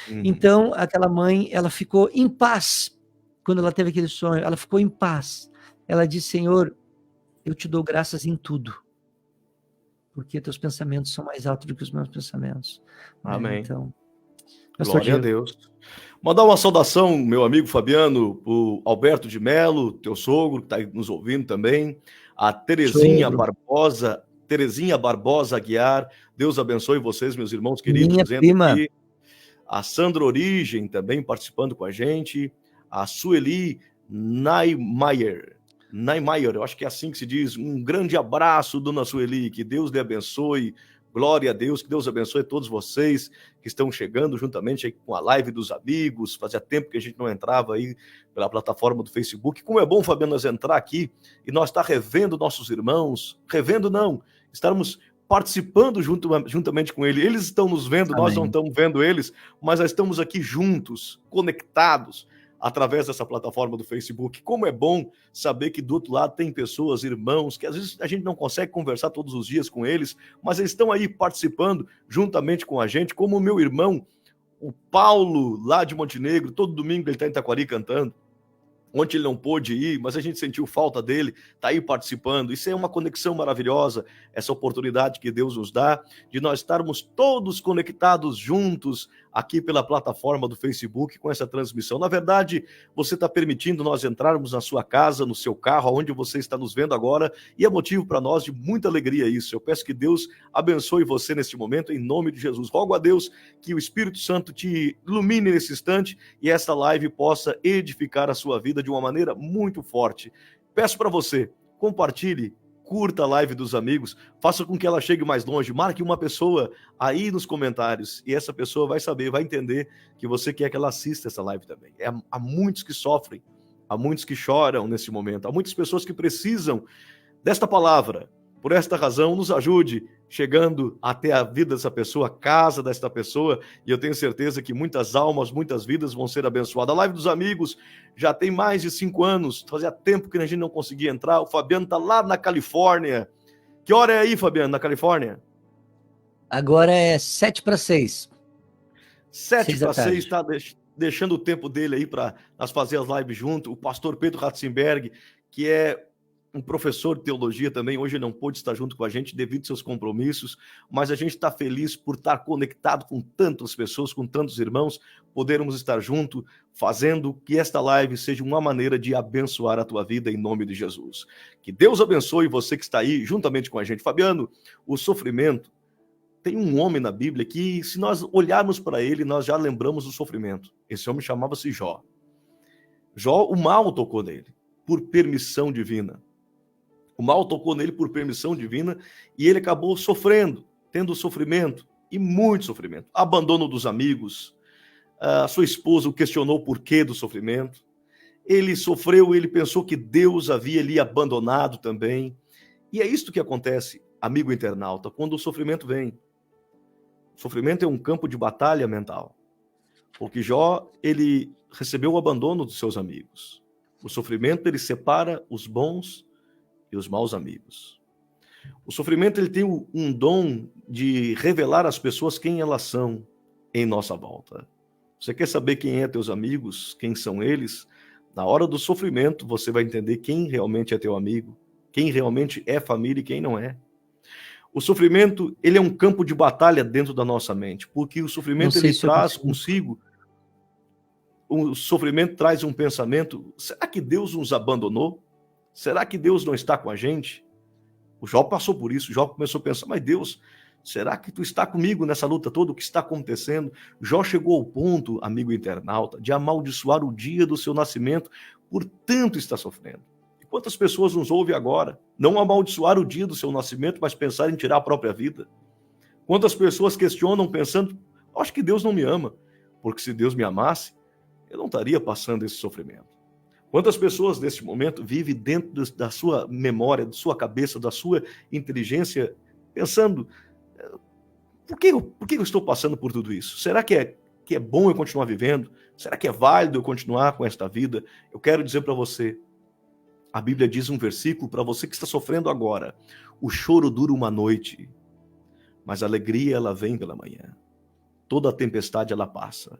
Speaker 3: Então, aquela mãe, ela ficou em paz quando ela teve aquele sonho, ela ficou em paz. Ela disse: Senhor, eu te dou graças em tudo, porque teus pensamentos são mais altos do que os meus pensamentos.
Speaker 1: Amém.
Speaker 3: Então,
Speaker 1: glória a Deus. Mandar uma saudação, meu amigo Fabiano, o Alberto de Melo, teu sogro, que está nos ouvindo também, a Terezinha Barbosa Aguiar, Deus abençoe vocês, meus irmãos queridos,
Speaker 3: minha prima.
Speaker 1: aqui. A Sandra Origem também participando com a gente, a Sueli Naimeyer, eu acho que é assim que se diz. Um grande abraço, dona Sueli, que Deus lhe abençoe, glória a Deus, que Deus abençoe todos vocês que estão chegando juntamente aí com a live dos amigos. Fazia tempo que a gente não entrava aí pela plataforma do Facebook. Como é bom, Fabiano, nós entrar aqui e nós estar revendo nossos irmãos, estarmos participando juntamente com ele. Eles estão nos vendo, Amém. Nós não estamos vendo eles, mas nós estamos aqui juntos, conectados, através dessa plataforma do Facebook. Como é bom saber que do outro lado tem pessoas, irmãos, que às vezes a gente não consegue conversar todos os dias com eles, mas eles estão aí participando juntamente com a gente, como o meu irmão, o Paulo, lá de Montenegro. Todo domingo ele está em Taquari cantando. Ontem ele não pôde ir, mas a gente sentiu falta dele, está aí participando. Isso é uma conexão maravilhosa, essa oportunidade que Deus nos dá, de nós estarmos todos conectados juntos aqui pela plataforma do Facebook com essa transmissão. Na verdade, você está permitindo nós entrarmos na sua casa, no seu carro, onde você está nos vendo agora, e é motivo para nós de muita alegria isso. Eu peço que Deus abençoe você neste momento, em nome de Jesus. Rogo a Deus que o Espírito Santo te ilumine nesse instante e essa live possa edificar a sua vida de uma maneira muito forte. Peço para você, compartilhe, curta a live dos amigos, faça com que ela chegue mais longe, marque uma pessoa aí nos comentários e essa pessoa vai saber, vai entender que você quer que ela assista essa live também. Há muitos que sofrem, há muitos que choram nesse momento, há muitas pessoas que precisam desta palavra. Por esta razão, nos ajude chegando até a vida dessa pessoa, a casa desta pessoa, e eu tenho certeza que muitas almas, muitas vidas vão ser abençoadas. A live dos amigos já tem mais de 5 anos, fazia tempo que a gente não conseguia entrar. O Fabiano está lá na Califórnia. Que hora é aí, Fabiano, na Califórnia?
Speaker 3: Agora é 7:06.
Speaker 1: 7:06, está deixando o tempo dele aí para nós fazer as lives junto. O pastor Pedro Ratzenberg, que é um professor de teologia também, hoje não pôde estar junto com a gente devido aos seus compromissos, mas a gente está feliz por estar conectado com tantas pessoas, com tantos irmãos, podermos estar junto, fazendo que esta live seja uma maneira de abençoar a tua vida em nome de Jesus. Que Deus abençoe você que está aí juntamente com a gente. Fabiano, o sofrimento, tem um homem na Bíblia que, se nós olharmos para ele, nós já lembramos do sofrimento. Esse homem chamava-se Jó. Jó, o mal tocou nele, por permissão divina. O mal tocou nele por permissão divina e ele acabou sofrendo, tendo sofrimento e muito sofrimento. Abandono dos amigos, a sua esposa o questionou o porquê do sofrimento. Ele sofreu, ele pensou que Deus havia lhe abandonado também. E é isto que acontece, amigo internauta, quando o sofrimento vem. O sofrimento é um campo de batalha mental. Porque Jó, ele recebeu o abandono dos seus amigos. O sofrimento, ele separa os bons e os maus amigos. O sofrimento, ele tem um dom de revelar às pessoas quem elas são em nossa volta. Você quer saber quem é teus amigos, quem são eles? Na hora do sofrimento, você vai entender quem realmente é teu amigo, quem realmente é família e quem não é. O sofrimento, ele é um campo de batalha dentro da nossa mente, porque o sofrimento ele traz consigo, o sofrimento traz um pensamento: será que Deus nos abandonou? Será que Deus não está com a gente? O Jó passou por isso. O Jó começou a pensar: mas Deus, será que tu está comigo nessa luta toda? O que está acontecendo? Jó chegou ao ponto, amigo internauta, de amaldiçoar o dia do seu nascimento por tanto estar sofrendo. E quantas pessoas nos ouvem agora? Não amaldiçoar o dia do seu nascimento, mas pensar em tirar a própria vida. Quantas pessoas questionam pensando: acho que Deus não me ama, porque se Deus me amasse, eu não estaria passando esse sofrimento. Quantas pessoas nesse momento vivem dentro da sua memória, da sua cabeça, da sua inteligência, pensando: por que eu estou passando por tudo isso? Será que é bom eu continuar vivendo? Será que é válido eu continuar com esta vida? Eu quero dizer para você, a Bíblia diz um versículo para você que está sofrendo agora: o choro dura uma noite, mas a alegria ela vem pela manhã. Toda a tempestade ela passa.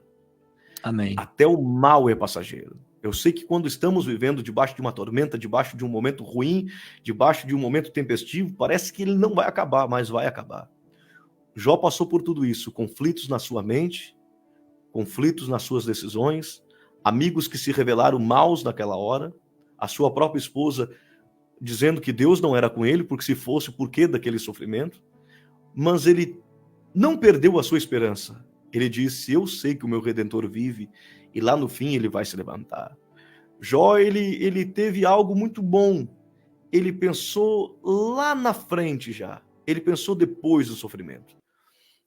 Speaker 3: Amém.
Speaker 1: Até o mal é passageiro. Eu sei que quando estamos vivendo debaixo de uma tormenta, debaixo de um momento ruim, debaixo de um momento tempestivo, parece que ele não vai acabar, mas vai acabar. Jó passou por tudo isso: conflitos na sua mente, conflitos nas suas decisões, amigos que se revelaram maus naquela hora, a sua própria esposa dizendo que Deus não era com ele, porque se fosse, o porquê daquele sofrimento. Mas ele não perdeu a sua esperança. Ele disse: eu sei que o meu Redentor vive e lá no fim ele vai se levantar. Jó, ele teve algo muito bom. Ele pensou lá na frente já. Ele pensou depois do sofrimento.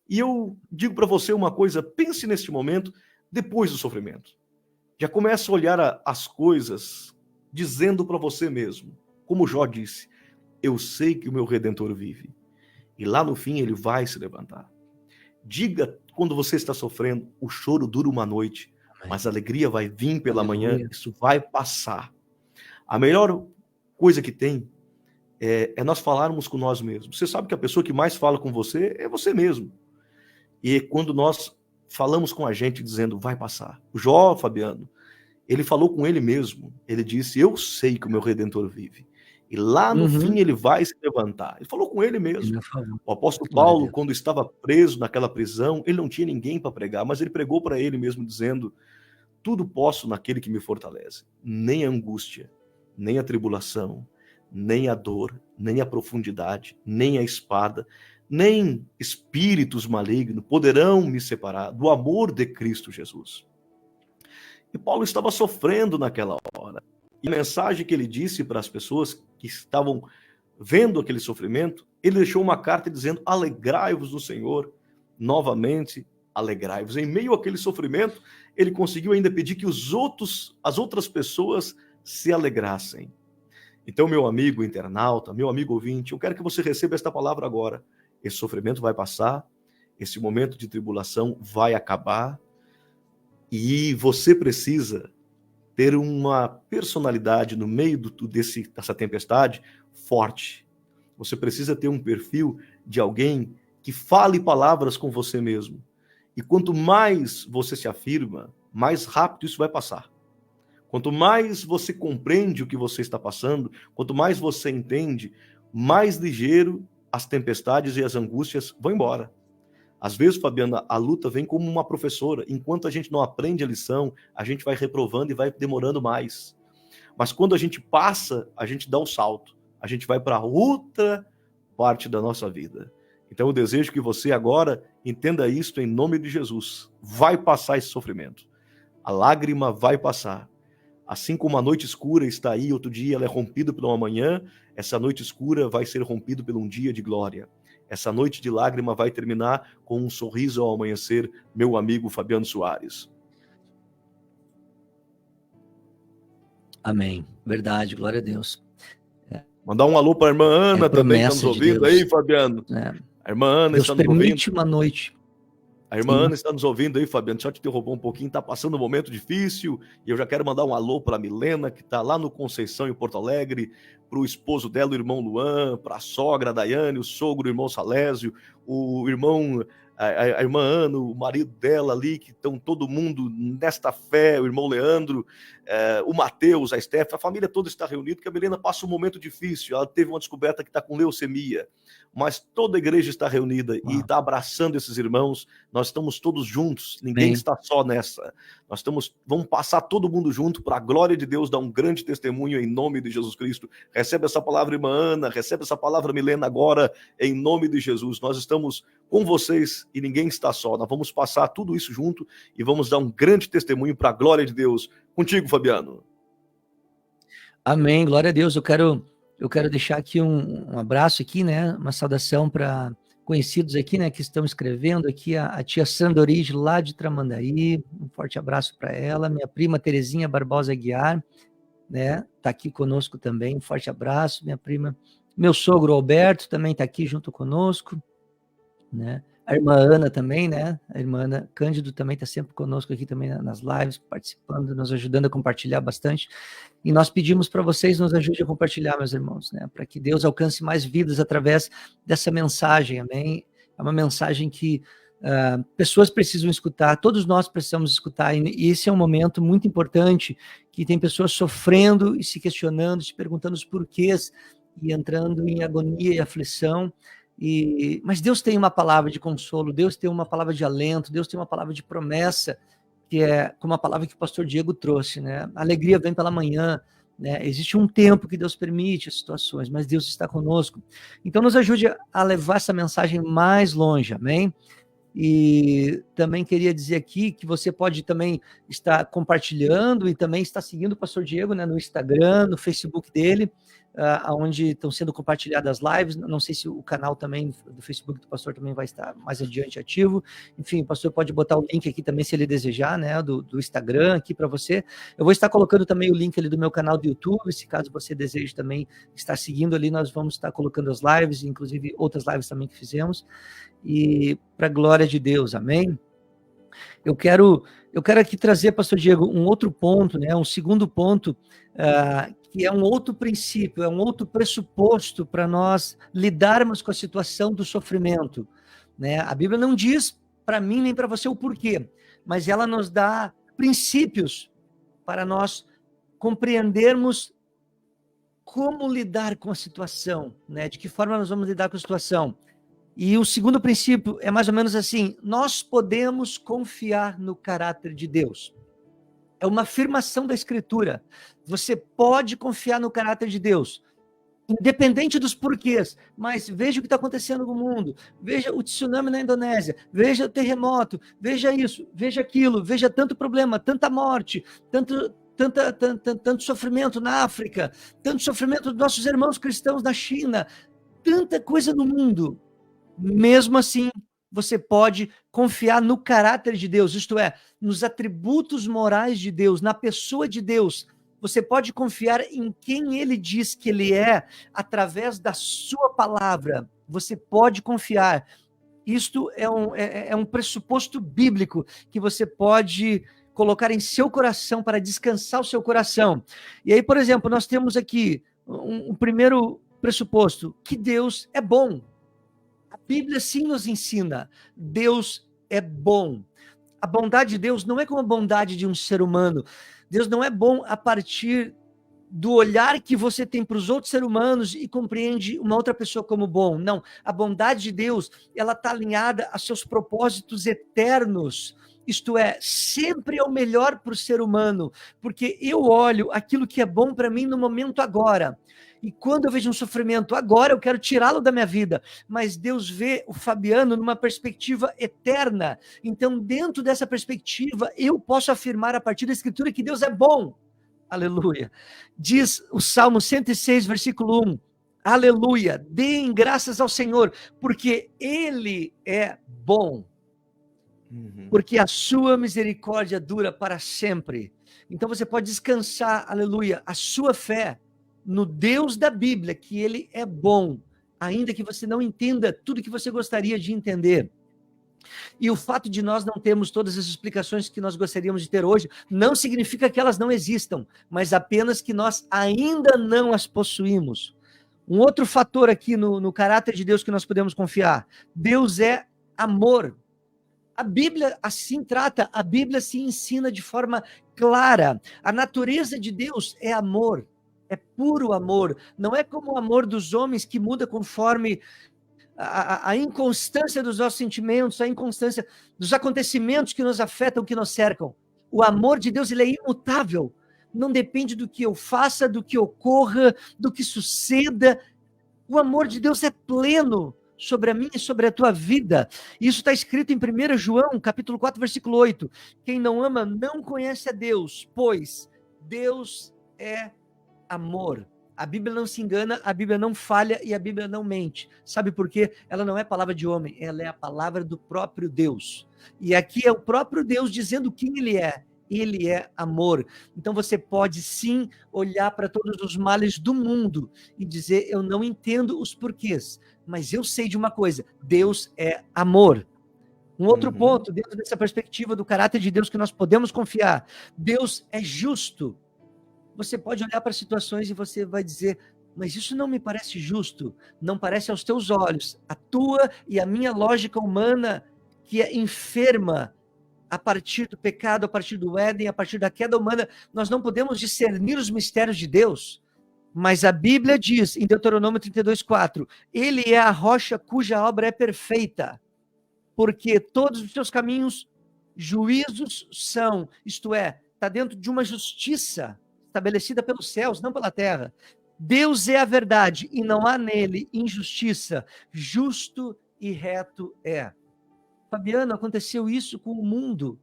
Speaker 1: E eu digo para você uma coisa: pense neste momento depois do sofrimento. Já começa a olhar as coisas dizendo para você mesmo, como Jó disse: eu sei que o meu Redentor vive e lá no fim ele vai se levantar. Diga, quando você está sofrendo: o choro dura uma noite, mas a alegria vai vir pela manhã, isso vai passar. A melhor coisa que tem é nós falarmos com nós mesmos. Você sabe que a pessoa que mais fala com você é você mesmo. E quando nós falamos com a gente dizendo: vai passar. O Jó, Fabiano, ele falou com ele mesmo. Ele disse: eu sei que o meu Redentor vive. E lá no fim ele vai se levantar. Ele falou com ele mesmo. O apóstolo Paulo, quando estava preso naquela prisão, ele não tinha ninguém para pregar, mas ele pregou para ele mesmo dizendo: tudo posso naquele que me fortalece. Nem a angústia, nem a tribulação, nem a dor, nem a profundidade, nem a espada, nem espíritos malignos poderão me separar do amor de Cristo Jesus. E Paulo estava sofrendo naquela hora. E a mensagem que ele disse para as pessoas que estavam vendo aquele sofrimento, ele deixou uma carta dizendo: alegrai-vos no Senhor, novamente alegrai-vos. Em meio àquele sofrimento, ele conseguiu ainda pedir que as outras pessoas se alegrassem. Então, meu amigo internauta, meu amigo ouvinte, eu quero que você receba esta palavra agora. Esse sofrimento vai passar, esse momento de tribulação vai acabar, e você precisa ter uma personalidade no meio dessa tempestade forte. Você precisa ter um perfil de alguém que fale palavras com você mesmo. E quanto mais você se afirma, mais rápido isso vai passar. Quanto mais você compreende o que você está passando, quanto mais você entende, mais ligeiro as tempestades e as angústias vão embora. Às vezes, Fabiana, a luta vem como uma professora. Enquanto a gente não aprende a lição, a gente vai reprovando e vai demorando mais. Mas quando a gente passa, a gente dá o salto. A gente vai para outra parte da nossa vida. Então eu desejo que você agora entenda isto em nome de Jesus. Vai passar esse sofrimento. A lágrima vai passar. Assim como a noite escura está aí, outro dia ela é rompida pela uma manhã, essa noite escura vai ser rompida por um dia de glória. Essa noite de lágrima vai terminar com um sorriso ao amanhecer, meu amigo Fabiano Soares.
Speaker 3: Amém. Verdade, glória a Deus.
Speaker 1: Mandar um alô para a irmã Ana também, que está nos ouvindo
Speaker 3: Deus.
Speaker 1: Aí, Fabiano. A irmã Ana
Speaker 3: Deus
Speaker 1: está nos ouvindo.
Speaker 3: permite uma noite.
Speaker 1: A irmã Ana está nos ouvindo aí, Fabiano. Só te interromper um pouquinho, está passando um momento difícil. E eu já quero mandar um alô para a Milena, que está lá no Conceição, em Porto Alegre, para o esposo dela, o irmão Luan, para a sogra, a Daiane, o sogro, o irmão Salésio, o irmão a irmã Ana, o marido dela ali, que estão todo mundo nesta fé, o irmão Leandro, o Mateus, a Steph, a família toda está reunida, porque a Milena passa um momento difícil, ela teve uma descoberta que está com leucemia, mas toda a igreja está reunida e está abraçando esses irmãos, nós estamos todos juntos, ninguém está só nessa, vamos passar todo mundo junto para a glória de Deus, dar um grande testemunho em nome de Jesus Cristo. Recebe essa palavra, irmã Ana, recebe essa palavra, Milena, agora, em nome de Jesus. Nós estamos com vocês e ninguém está só, nós vamos passar tudo isso junto e vamos dar um grande testemunho para a glória de Deus. Contigo, Fabiano.
Speaker 3: Amém, glória a Deus. Eu quero deixar aqui um abraço aqui, né? Uma saudação para conhecidos aqui, né? Que estão escrevendo aqui, a tia Sandra Orige, lá de Tramandaí. Um forte abraço para ela. Minha prima Terezinha Barbosa Aguiar, né? Tá aqui conosco também. Um forte abraço. Minha prima, meu sogro Alberto também está aqui junto conosco, né? A irmã Ana também, né? A irmã Ana Cândido também está sempre conosco aqui também nas lives, participando, nos ajudando a compartilhar bastante. E nós pedimos para vocês nos ajudem a compartilhar, meus irmãos, né? Para que Deus alcance mais vidas através dessa mensagem, amém? É uma mensagem que pessoas precisam escutar, todos nós precisamos escutar, e esse é um momento muito importante, que tem pessoas sofrendo e se questionando, se perguntando os porquês, e entrando em agonia e aflição. Mas Deus tem uma palavra de consolo, Deus tem uma palavra de alento, Deus tem uma palavra de promessa, que é como a palavra que o pastor Diego trouxe, né? A alegria vem pela manhã, né? Existe um tempo que Deus permite as situações, mas Deus está conosco. Então nos ajude a levar essa mensagem mais longe, amém? E também queria dizer aqui que você pode também estar compartilhando e também estar seguindo o pastor Diego, né, no Instagram, no Facebook dele, onde estão sendo compartilhadas lives. Não sei se o canal também do Facebook do pastor também vai estar mais adiante ativo. Enfim, o pastor pode botar o link aqui também, se ele desejar, né, do Instagram aqui para você. Eu vou estar colocando também o link ali do meu canal do YouTube, se caso você deseje também estar seguindo ali, nós vamos estar colocando as lives, inclusive outras lives também que fizemos, e para a glória de Deus, amém? Eu quero aqui trazer, pastor Diego, um outro ponto, né, um segundo ponto, que é um outro princípio, é um outro pressuposto para nós lidarmos com a situação do sofrimento, né? A Bíblia não diz para mim nem para você o porquê, mas ela nos dá princípios para nós compreendermos como lidar com a situação, né? De que forma nós vamos lidar com a situação. E o segundo princípio é mais ou menos assim: nós podemos confiar no caráter de Deus. É uma afirmação da Escritura. Você pode confiar no caráter de Deus, independente dos porquês. Mas veja o que está acontecendo no mundo. Veja o tsunami na Indonésia. Veja o terremoto. Veja isso, veja aquilo. Veja tanto problema, tanta morte, tanto sofrimento na África, tanto sofrimento dos nossos irmãos cristãos na China, tanta coisa no mundo. Mesmo assim, você pode confiar no caráter de Deus, isto é, nos atributos morais de Deus, na pessoa de Deus. Você pode confiar em quem Ele diz que Ele é, através da sua palavra. Você pode confiar. Isto é um pressuposto bíblico que você pode colocar em seu coração para descansar o seu coração. E aí, por exemplo, nós temos aqui um primeiro pressuposto, que Deus é bom. A Bíblia sim nos ensina, Deus é bom. A bondade de Deus não é como a bondade de um ser humano. Deus não é bom a partir do olhar que você tem para os outros seres humanos e compreende uma outra pessoa como bom. Não, a bondade de Deus, ela está alinhada a seus propósitos eternos. Isto é, sempre é o melhor para o ser humano, porque eu olho aquilo que é bom para mim no momento agora. E quando eu vejo um sofrimento agora, eu quero tirá-lo da minha vida. Mas Deus vê o Fabiano numa perspectiva eterna. Então, dentro dessa perspectiva, eu posso afirmar a partir da Escritura que Deus é bom. Aleluia. Diz o Salmo 106, versículo 1. Aleluia. Deem graças ao Senhor, porque Ele é bom. Porque a sua misericórdia dura para sempre. Então você pode descansar, aleluia, a sua fé no Deus da Bíblia, que Ele é bom, ainda que você não entenda tudo que você gostaria de entender. E o fato de nós não termos todas as explicações que nós gostaríamos de ter hoje, não significa que elas não existam, mas apenas que nós ainda não as possuímos. Um outro fator aqui no caráter de Deus que nós podemos confiar: Deus é amor. A Bíblia assim trata, a Bíblia se ensina de forma clara. A natureza de Deus é amor, é puro amor. Não é como o amor dos homens que muda conforme a inconstância dos nossos sentimentos, a inconstância dos acontecimentos que nos afetam, que nos cercam. O amor de Deus, ele é imutável. Não depende do que eu faça, do que ocorra, do que suceda. O amor de Deus é pleno sobre a minha e sobre a tua vida. Isso está escrito em 1 João, capítulo 4, versículo 8. Quem não ama não conhece a Deus, pois Deus é amor. A Bíblia não se engana, a Bíblia não falha e a Bíblia não mente. Sabe por quê? Ela não é palavra de homem, ela é a palavra do próprio Deus. E aqui é o próprio Deus dizendo quem ele é. Ele é amor. Então você pode sim olhar para todos os males do mundo e dizer, eu não entendo os porquês, mas eu sei de uma coisa, Deus é amor. Um outro ponto, dentro dessa perspectiva do caráter de Deus que nós podemos confiar, Deus é justo. Você pode olhar para situações e você vai dizer, mas isso não me parece justo, não parece aos teus olhos. A tua e a minha lógica humana, que é enferma, a partir do pecado, a partir do Éden, a partir da queda humana, nós não podemos discernir os mistérios de Deus. Mas a Bíblia diz, em Deuteronômio 32:4, ele é a rocha cuja obra é perfeita, porque todos os seus caminhos juízos são, isto é, está dentro de uma justiça estabelecida pelos céus, não pela terra. Deus é a verdade e não há nele injustiça, justo e reto é. Fabiano, aconteceu isso com o mundo.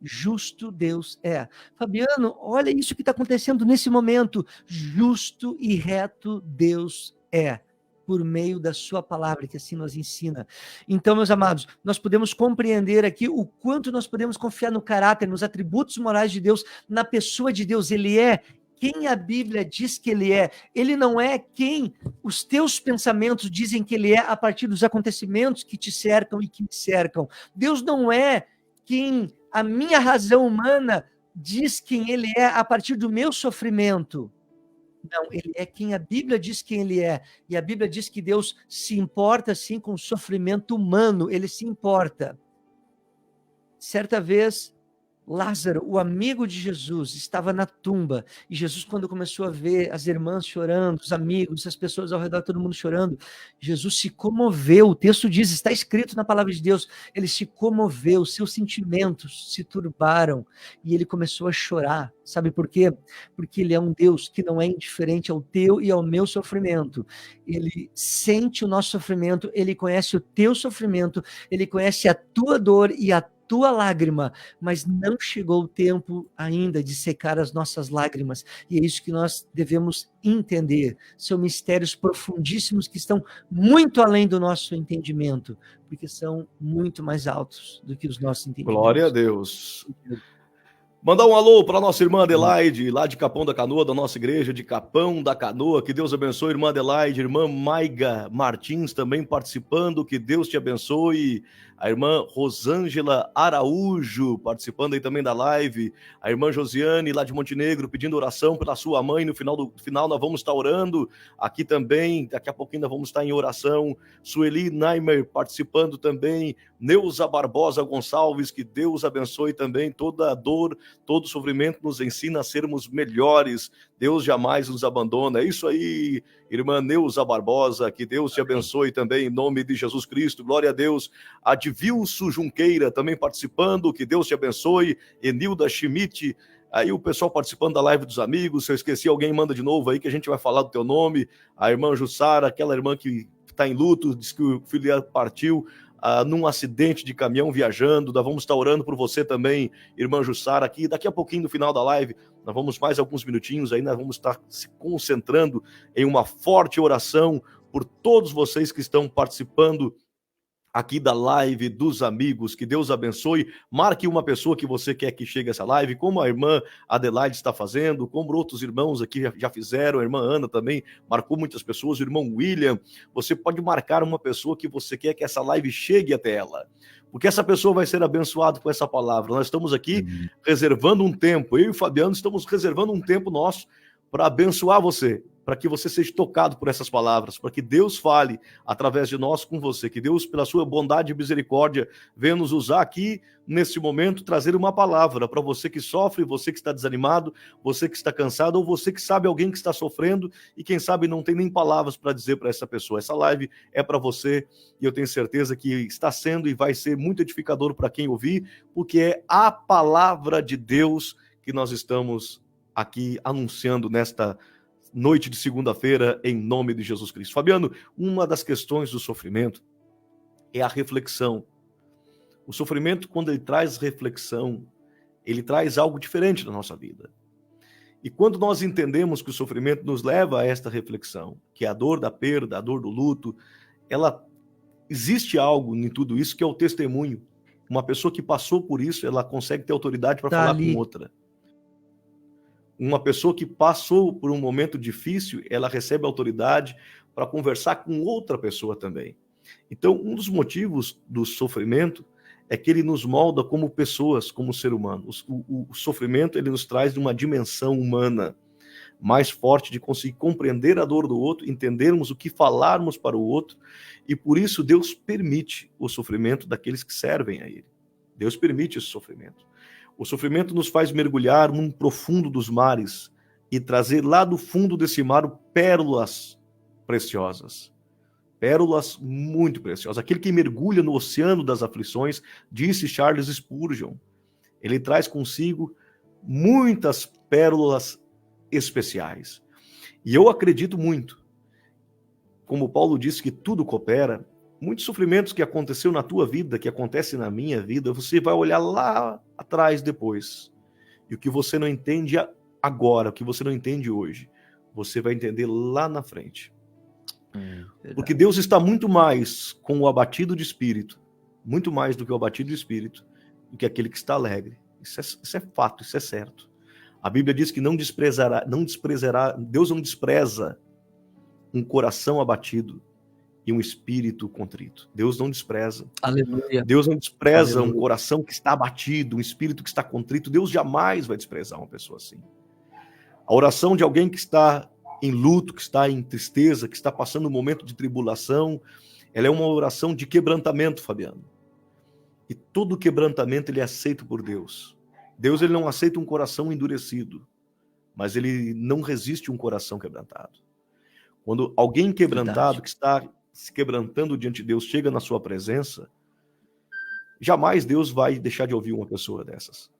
Speaker 3: Justo Deus é. Fabiano, olha isso que está acontecendo nesse momento. Justo e reto Deus é. Por meio da sua palavra, que assim nos ensina. Então, meus amados, nós podemos compreender aqui o quanto nós podemos confiar no caráter, nos atributos morais de Deus, na pessoa de Deus. Ele é quem a Bíblia diz que ele é. Ele não é quem os teus pensamentos dizem que ele é a partir dos acontecimentos que te cercam e que me cercam. Deus não é quem a minha razão humana diz quem ele é a partir do meu sofrimento. Não, ele é quem a Bíblia diz quem ele é. E a Bíblia diz que Deus se importa, sim, com o sofrimento humano. Ele se importa. Certa vez, Lázaro, o amigo de Jesus, estava na tumba, e Jesus, quando começou a ver as irmãs chorando, os amigos, as pessoas ao redor, todo mundo chorando, Jesus se comoveu. O texto diz, está escrito na palavra de Deus, ele se comoveu, seus sentimentos se turbaram, e ele começou a chorar. Sabe por quê? Porque ele é um Deus que não é indiferente ao teu e ao meu sofrimento. Ele sente o nosso sofrimento, ele conhece o teu sofrimento, ele conhece a tua dor e a tua lágrima, mas não chegou o tempo ainda de secar as nossas lágrimas, e é isso que nós devemos entender. São mistérios profundíssimos que estão muito além do nosso entendimento, porque são muito mais altos do que os nossos entendimentos.
Speaker 1: Glória a Deus. Mandar um alô para a nossa irmã Adelaide, lá de Capão da Canoa, da nossa igreja de Capão da Canoa. Que Deus abençoe, irmã Adelaide. Irmã Maiga Martins também participando. Que Deus te abençoe. A irmã Rosângela Araújo participando aí também da live. A irmã Josiane, lá de Montenegro, pedindo oração pela sua mãe. No final nós vamos estar orando. Aqui também, daqui a pouquinho nós vamos estar em oração. Sueli Naimer participando também. Neuza Barbosa Gonçalves, que Deus abençoe também. Toda a dor, todo sofrimento nos ensina a sermos melhores. Deus jamais nos abandona. É isso aí, irmã Neuza Barbosa, que Deus te abençoe também, em nome de Jesus Cristo. Glória a Deus. Advilso Junqueira também participando, que Deus te abençoe. Enilda Schmidt, aí o pessoal participando da live dos amigos. Se eu esqueci alguém, manda de novo aí que a gente vai falar do teu nome. A irmã Jussara, aquela irmã que está em luto, diz que o filho partiu num acidente de caminhão viajando. Nós vamos estar orando por você também, irmã Jussara, aqui. Daqui a pouquinho, no final da live, nós vamos mais alguns minutinhos aí, nós vamos estar se concentrando em uma forte oração por todos vocês que estão participando aqui da live dos amigos. Que Deus abençoe. Marque uma pessoa que você quer que chegue a essa live, como a irmã Adelaide está fazendo, como outros irmãos aqui já fizeram. A irmã Ana também marcou muitas pessoas, o irmão William. Você pode marcar uma pessoa que você quer que essa live chegue até ela, porque essa pessoa vai ser abençoada com essa palavra. Nós estamos aqui reservando um tempo, eu e o Fabiano estamos reservando um tempo nosso para abençoar você. para que você seja tocado por essas palavras, para que Deus fale através de nós com você, que Deus, pela sua bondade e misericórdia, venha nos usar aqui, nesse momento, trazer uma palavra para você que sofre, você que está desanimado, você que está cansado, ou você que sabe alguém que está sofrendo e quem sabe não tem nem palavras para dizer para essa pessoa. Essa live é para você e eu tenho certeza que está sendo e vai ser muito edificador para quem ouvir, porque é a palavra de Deus que nós estamos aqui anunciando nesta noite de segunda-feira, em nome de Jesus Cristo. Fabiano, uma das questões do sofrimento é a reflexão. O sofrimento, quando ele traz reflexão, ele traz algo diferente na nossa vida. E quando nós entendemos que o sofrimento nos leva a esta reflexão, que é a dor da perda, a dor do luto, existe algo em tudo isso que é o testemunho. Uma pessoa que passou por isso, ela consegue ter autoridade para falar com outra. Uma pessoa que passou por um momento difícil, ela recebe autoridade para conversar com outra pessoa também. Então, um dos motivos do sofrimento é que ele nos molda como pessoas, como ser humano. O sofrimento, ele nos traz uma dimensão humana mais forte de conseguir compreender a dor do outro, entendermos o que falarmos para o outro, e por isso Deus permite o sofrimento daqueles que servem a Ele. Deus permite esse sofrimento. O sofrimento nos faz mergulhar num profundo dos mares e trazer lá do fundo desse mar pérolas preciosas. Pérolas muito preciosas. Aquele que mergulha no oceano das aflições, disse Charles Spurgeon, ele traz consigo muitas pérolas especiais. E eu acredito muito, como Paulo disse que tudo coopera, muitos sofrimentos que aconteceu na tua vida, que acontecem na minha vida, você vai olhar lá atrás depois. E o que você não entende agora, o que você não entende hoje, você vai entender lá na frente. Porque Deus está muito mais com o abatido de espírito, muito mais do que o abatido de espírito, do que aquele que está alegre. Isso é fato, isso é certo. A Bíblia diz que não desprezará, Deus não despreza um coração abatido e um espírito contrito. Deus não despreza.
Speaker 3: Aleluia.
Speaker 1: Deus não despreza
Speaker 3: Aleluia.
Speaker 1: Um coração que está abatido, um espírito que está contrito. Deus jamais vai desprezar uma pessoa assim. A oração de alguém que está em luto, que está em tristeza, que está passando um momento de tribulação, ela é uma oração de quebrantamento, Fabiano. E todo quebrantamento ele é aceito por Deus. Deus ele não aceita um coração endurecido, mas ele não resiste um coração quebrantado. Quando alguém quebrantado, que está se quebrantando diante de Deus, chega na sua presença, jamais Deus vai deixar de ouvir uma pessoa dessas.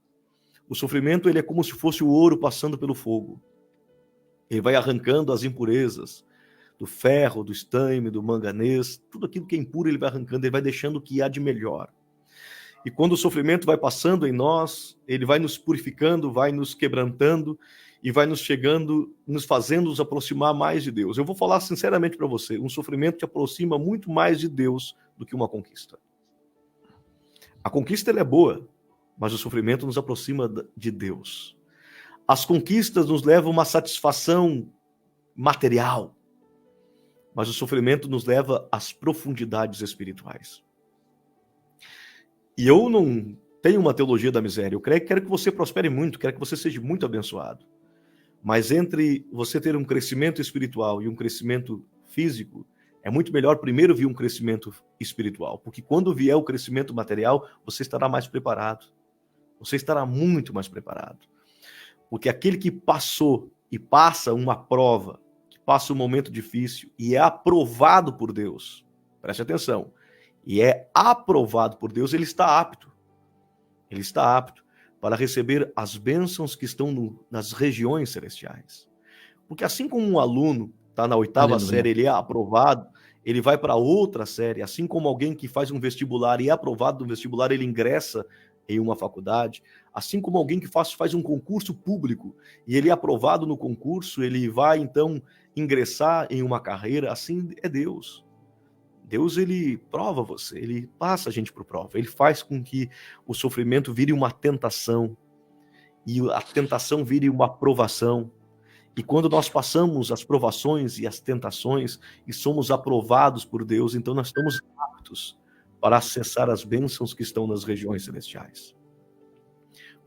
Speaker 1: O sofrimento ele é como se fosse o ouro passando pelo fogo. Ele vai arrancando as impurezas do ferro, do estanho, do manganês, tudo aquilo que é impuro ele vai arrancando, ele vai deixando o que há de melhor. E quando o sofrimento vai passando em nós, ele vai nos purificando, vai nos quebrantando e vai nos chegando, nos fazendo nos aproximar mais de Deus. Eu vou falar sinceramente para você, um sofrimento te aproxima muito mais de Deus do que uma conquista. A conquista ela é boa, mas o sofrimento nos aproxima de Deus. As conquistas nos levam a uma satisfação material, mas o sofrimento nos leva às profundidades espirituais. E eu não tenho uma teologia da miséria, eu quero que você prospere muito, quero que você seja muito abençoado. Mas entre você ter um crescimento espiritual e um crescimento físico, é muito melhor primeiro vir um crescimento espiritual, porque quando vier o crescimento material, você estará mais preparado. Você estará muito mais preparado. Porque aquele que passou e passa uma prova, que passa um momento difícil e é aprovado por Deus, preste atenção, e é aprovado por Deus, ele está apto. Ele está apto para receber as bênçãos que estão nas regiões celestiais. Porque assim como um aluno está na 8ª série, ele é aprovado, ele vai para outra série, assim como alguém que faz um vestibular e é aprovado no vestibular, ele ingressa em uma faculdade, assim como alguém que faz um concurso público e ele é aprovado no concurso, ele vai então ingressar em uma carreira, assim é Deus. Deus, ele prova você, ele passa a gente por prova, ele faz com que o sofrimento vire uma tentação, e a tentação vire uma provação, e quando nós passamos as provações e as tentações, e somos aprovados por Deus, então nós estamos aptos para acessar as bênçãos que estão nas regiões celestiais.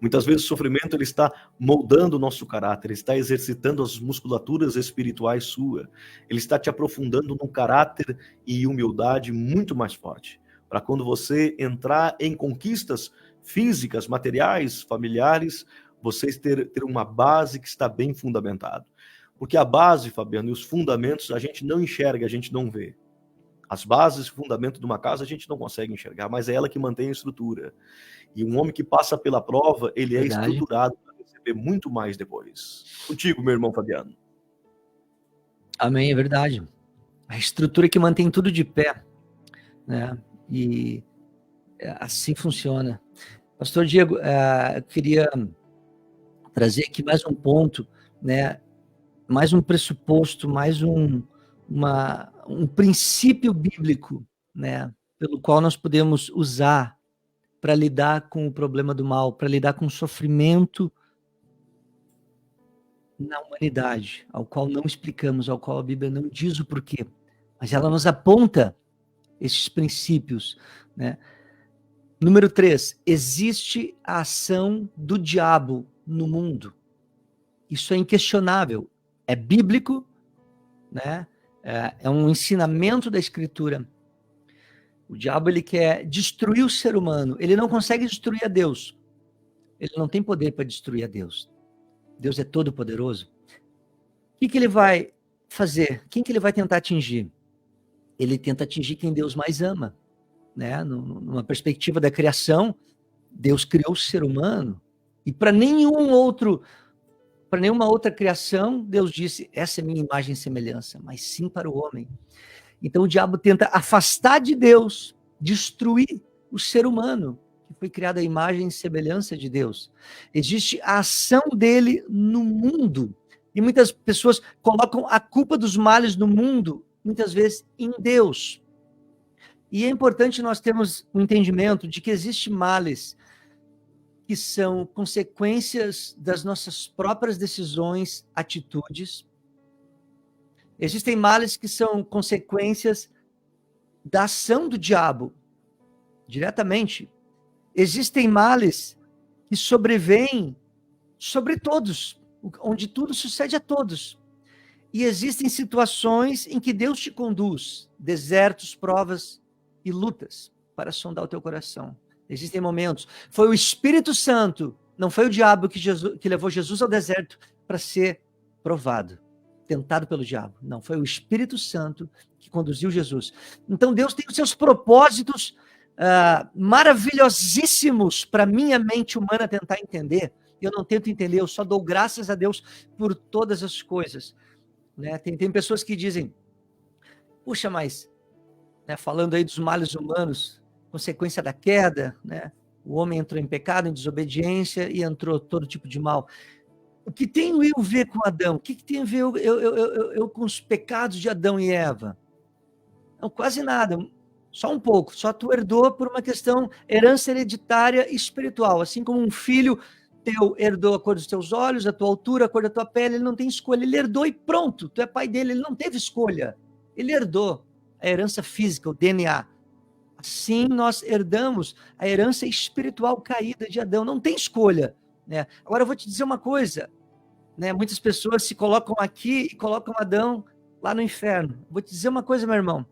Speaker 1: Muitas vezes o sofrimento ele está moldando o nosso caráter, ele está exercitando as musculaturas espirituais sua, ele está te aprofundando num caráter e humildade muito mais forte, para quando você entrar em conquistas físicas, materiais, familiares, vocês ter uma base que está bem fundamentada. Porque a base, Fabiano, e os fundamentos a gente não enxerga, a gente não vê. As bases e fundamento de uma casa a gente não consegue enxergar, mas é ela que mantém a estrutura. E um homem que passa pela prova, ele é
Speaker 3: Verdade.
Speaker 1: estruturado para receber muito mais depois. Contigo, meu irmão Fabiano.
Speaker 3: Amém, é verdade. A estrutura que mantém tudo de pé, né? E assim funciona. Pastor Diego, eu queria trazer aqui mais um ponto, né? Mais um pressuposto, mais um princípio bíblico, né? Pelo qual nós podemos usar para lidar com o problema do mal, para lidar com o sofrimento na humanidade, ao qual não explicamos, ao qual a Bíblia não diz o porquê, mas ela nos aponta esses princípios, né? Número 3, existe a ação do diabo no mundo. Isso é inquestionável, é bíblico, né? É um ensinamento da Escritura. O diabo ele quer destruir o ser humano, ele não consegue destruir a Deus, ele não tem poder para destruir a Deus. Deus é todo poderoso. O que ele vai fazer? Quem que ele vai tentar atingir? Ele tenta atingir quem Deus mais ama, né? Numa perspectiva da criação, Deus criou o ser humano e para nenhuma outra criação, Deus disse, essa é minha imagem e semelhança, mas sim para o homem. Então o diabo tenta afastar de Deus, destruir o ser humano, que foi criado à imagem e semelhança de Deus. Existe a ação dele no mundo, e muitas pessoas colocam a culpa dos males no mundo, muitas vezes em Deus. E é importante nós termos um entendimento de que existem males que são consequências das nossas próprias decisões, atitudes. Existem males que são consequências da ação do diabo, diretamente. Existem males que sobrevêm sobre todos, onde tudo sucede a todos. E existem situações em que Deus te conduz, desertos, provas e lutas, para sondar o teu coração. Existem momentos. Foi o Espírito Santo, não foi o diabo que levou Jesus ao deserto para ser provado, tentado pelo diabo. Não, foi o Espírito Santo que conduziu Jesus. Então Deus tem os seus propósitos maravilhosíssimos para minha mente humana tentar entender. Eu não tento entender, eu só dou graças a Deus por todas as coisas. Né? Tem pessoas que dizem, puxa, mas, né, falando aí dos males humanos, consequência da queda, né? O homem entrou em pecado, em desobediência e entrou todo tipo de mal. O que tem eu a ver com Adão? O que tem a ver eu com os pecados de Adão e Eva? Não, quase nada, só um pouco. Só tu herdou por uma questão herança hereditária espiritual, assim como um filho teu herdou a cor dos teus olhos, a tua altura, a cor da tua pele, ele não tem escolha, ele herdou e pronto, tu é pai dele, ele não teve escolha, ele herdou a herança física, o DNA. Assim nós herdamos a herança espiritual caída de Adão, não tem escolha, né? Agora eu vou te dizer uma coisa, né? Muitas pessoas se colocam aqui e colocam Adão lá no inferno. Vou te dizer uma coisa, meu irmão,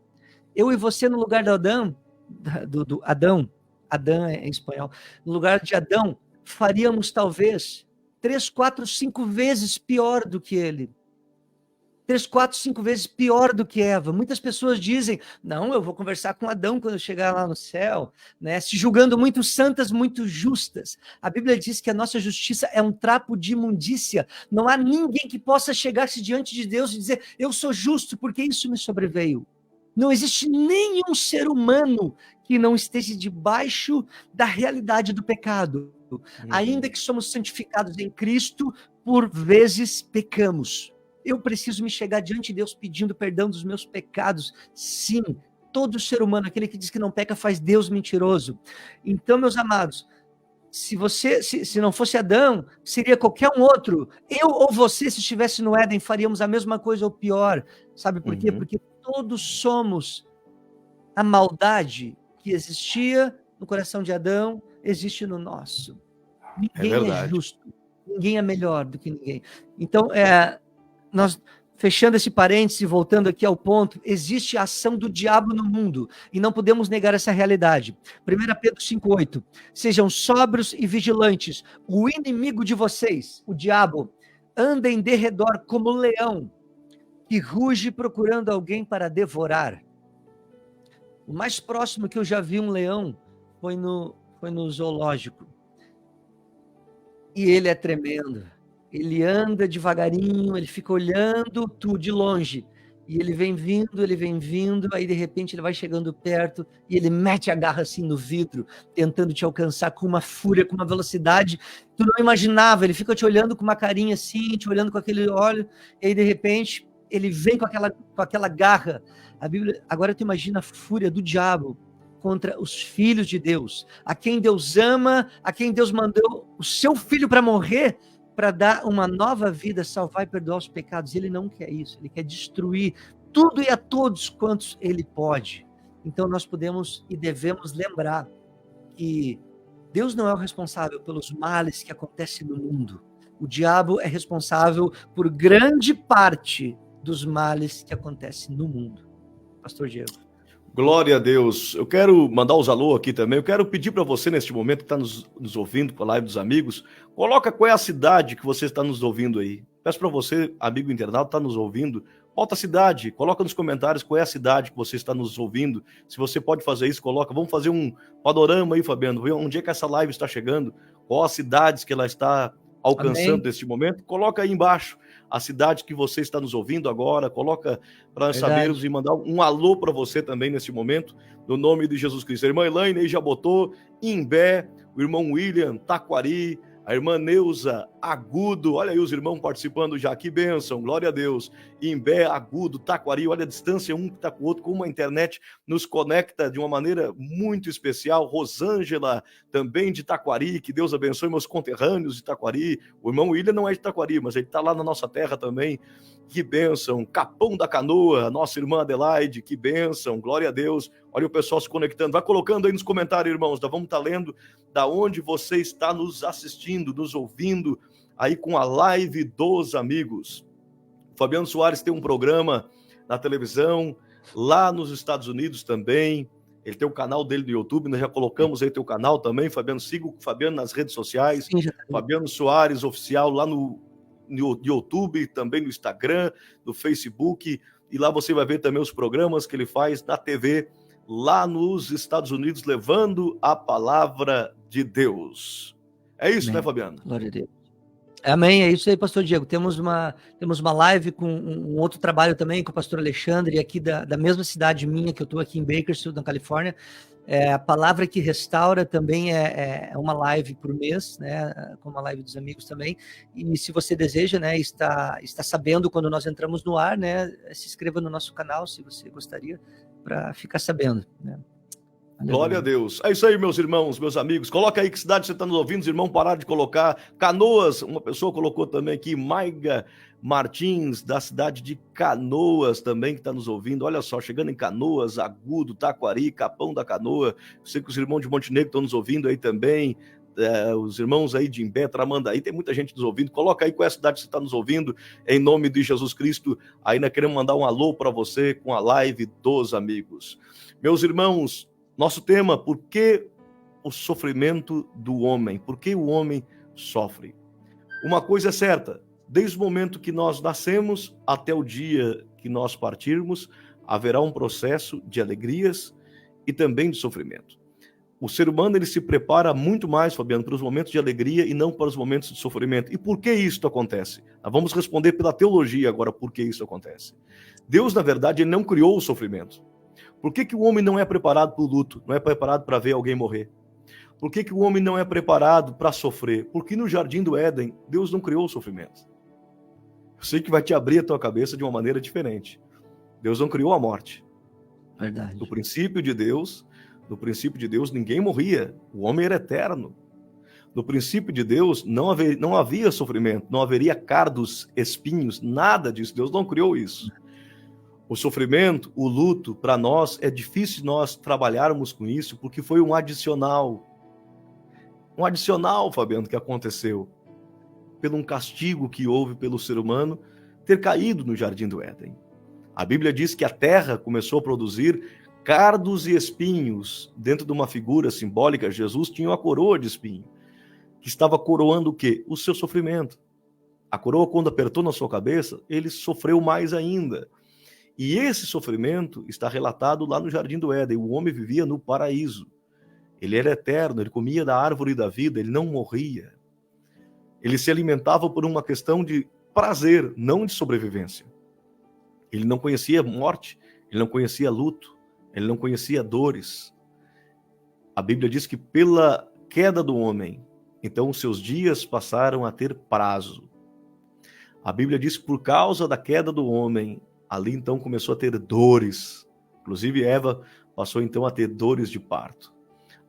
Speaker 3: eu e você no lugar de Adão, Adão é em espanhol, no lugar de Adão, faríamos talvez 3, 4, 5 vezes pior do que ele. 3, 4, 5 vezes pior do que Eva. Muitas pessoas dizem, não, eu vou conversar com Adão quando eu chegar lá no céu, né? Se julgando muito santas, muito justas. A Bíblia diz que a nossa justiça é um trapo de imundícia. Não há ninguém que possa chegar-se diante de Deus e dizer, eu sou justo porque isso me sobreveio. Não existe nenhum ser humano que não esteja debaixo da realidade do pecado. Ainda que somos santificados em Cristo, por vezes pecamos. Eu preciso me chegar diante de Deus pedindo perdão dos meus pecados. Sim, todo ser humano, aquele que diz que não peca, faz Deus mentiroso. Então, meus amados, se não fosse Adão, seria qualquer um outro. Eu ou você, se estivesse no Éden, faríamos a mesma coisa ou pior. Sabe por quê? Porque todos somos a maldade que existia no coração de Adão, existe no nosso. Ninguém é
Speaker 1: verdade.
Speaker 3: justo. Ninguém é melhor do que ninguém. Então, nós fechando esse parêntese, voltando aqui ao ponto, existe a ação do diabo no mundo e não podemos negar essa realidade. 1 Pedro 5,8: sejam sóbrios e vigilantes. O inimigo de vocês, o diabo, anda em derredor como um leão que ruge procurando alguém para devorar. O mais próximo que eu já vi um leão foi no zoológico. E ele é tremendo. Ele anda devagarinho, ele fica olhando tu de longe. E ele vem vindo, aí de repente ele vai chegando perto e ele mete a garra assim no vidro, tentando te alcançar com uma fúria, com uma velocidade. Tu não imaginava, ele fica te olhando com uma carinha assim, te olhando com aquele olho, e aí de repente ele vem com aquela garra. A Bíblia, agora tu imagina a fúria do diabo contra os filhos de Deus, a quem Deus ama, a quem Deus mandou o seu filho para morrer, para dar uma nova vida, salvar e perdoar os pecados. Ele não quer isso, ele quer destruir tudo e a todos quantos ele pode. Então nós podemos e devemos lembrar que Deus não é o responsável pelos males que acontecem no mundo. O diabo é responsável por grande parte dos males que acontecem no mundo. Pastor Diego.
Speaker 1: Glória a Deus. Eu quero mandar os alô aqui também. Eu quero pedir para você, neste momento, que está nos ouvindo com a live dos amigos, coloca qual é a cidade que você está nos ouvindo aí. Peço para você, amigo internauta, está nos ouvindo, bota a cidade, coloca nos comentários qual é a cidade que você está nos ouvindo. Se você pode fazer isso, coloca. Vamos fazer um panorama aí, Fabiano, ver onde é que essa live está chegando, qual as cidades que ela está alcançando neste momento. Coloca aí embaixo a cidade que você está nos ouvindo agora, coloca para nós sabermos e mandar um alô para você também neste momento, no nome de Jesus Cristo. A irmã Elaine aí já botou Imbé, o irmão William, Taquari, a irmã Neuza, Agudo, olha aí os irmãos participando já, que bênção, glória a Deus. Imbé, Agudo, Taquari, olha a distância, um que está com o outro, como a internet nos conecta de uma maneira muito especial. Rosângela, também de Taquari, que Deus abençoe meus conterrâneos de Taquari. O irmão William não é de Taquari, mas ele está lá na nossa terra também, que bênção. Capão da Canoa, nossa irmã Adelaide, que bênção, glória a Deus. Olha o pessoal se conectando, vai colocando aí nos comentários, irmãos, nós vamos estar lendo da onde você está nos assistindo, nos ouvindo, aí com a live dos amigos. O Fabiano Soares tem um programa na televisão, lá nos Estados Unidos também, ele tem o canal dele no YouTube, nós já colocamos aí teu canal também, Fabiano, siga o Fabiano nas redes sociais, sim, Fabiano Soares Oficial, lá no YouTube, também no Instagram, no Facebook, e lá você vai ver também os programas que ele faz na TV, lá nos Estados Unidos, levando a palavra de Deus. É isso, né, Fabiano?
Speaker 3: Glória a Deus. Amém, é isso aí, pastor Diego. Temos uma live com um outro trabalho também com o pastor Alexandre, aqui da mesma cidade minha, que eu estou aqui em Bakersfield, na Califórnia. A Palavra que Restaura também é uma live por mês, né, como a live dos amigos também. E se você deseja, né, está sabendo quando nós entramos no ar, né, se inscreva no nosso canal, se você gostaria, para ficar sabendo, né?
Speaker 1: Glória a Deus. É isso aí, meus irmãos, meus amigos. Coloca aí que cidade você está nos ouvindo, os irmãos pararam de colocar. Canoas, uma pessoa colocou também aqui, Maiga Martins, da cidade de Canoas também, que está nos ouvindo. Olha só, chegando em Canoas, Agudo, Taquari, Capão da Canoa. Eu sei que os irmãos de Montenegro estão nos ouvindo aí também. Os irmãos aí de Imbé, Tramandaí, tem muita gente nos ouvindo. Coloca aí qual é a cidade que você está nos ouvindo, em nome de Jesus Cristo. Aí nós queremos mandar um alô para você com a live dos amigos. Meus irmãos, nosso tema, por que o sofrimento do homem? Por que o homem sofre? Uma coisa é certa, desde o momento que nós nascemos até o dia que nós partirmos, haverá um processo de alegrias e também de sofrimento. O ser humano, ele se prepara muito mais, Fabiano, para os momentos de alegria e não para os momentos de sofrimento. E por que isso acontece? Nós vamos responder pela teologia agora por que isso acontece. Deus, na verdade, ele não criou o sofrimento. Por que o homem não é preparado para o luto? Não é preparado para ver alguém morrer? Por que o homem não é preparado para sofrer? Porque no Jardim do Éden, Deus não criou o sofrimento. Eu sei que vai te abrir a tua cabeça de uma maneira diferente. Deus não criou a morte.
Speaker 3: Verdade.
Speaker 1: No princípio de Deus, ninguém morria. O homem era eterno. No princípio de Deus, não havia sofrimento, não haveria cardos, espinhos, nada disso. Deus não criou isso. O sofrimento, o luto, para nós, é difícil nós trabalharmos com isso, porque foi um adicional. um adicional, Fabiano, que aconteceu pelo um castigo que houve pelo ser humano ter caído no Jardim do Éden. A Bíblia diz que a terra começou a produzir cardos e espinhos. Dentro de uma figura simbólica, Jesus tinha uma coroa de espinho, que estava coroando o quê? O seu sofrimento. A coroa, quando apertou na sua cabeça, ele sofreu mais ainda. E esse sofrimento está relatado lá no Jardim do Éden. O homem vivia no paraíso. Ele era eterno, ele comia da árvore da vida, ele não morria. Ele se alimentava por uma questão de prazer, não de sobrevivência. Ele não conhecia morte, ele não conhecia luto, ele não conhecia dores. A Bíblia diz que pela queda do homem, então os seus dias passaram a ter prazo. A Bíblia diz que por causa da queda do homem, ali então começou a ter dores. Inclusive Eva passou então a ter dores de parto.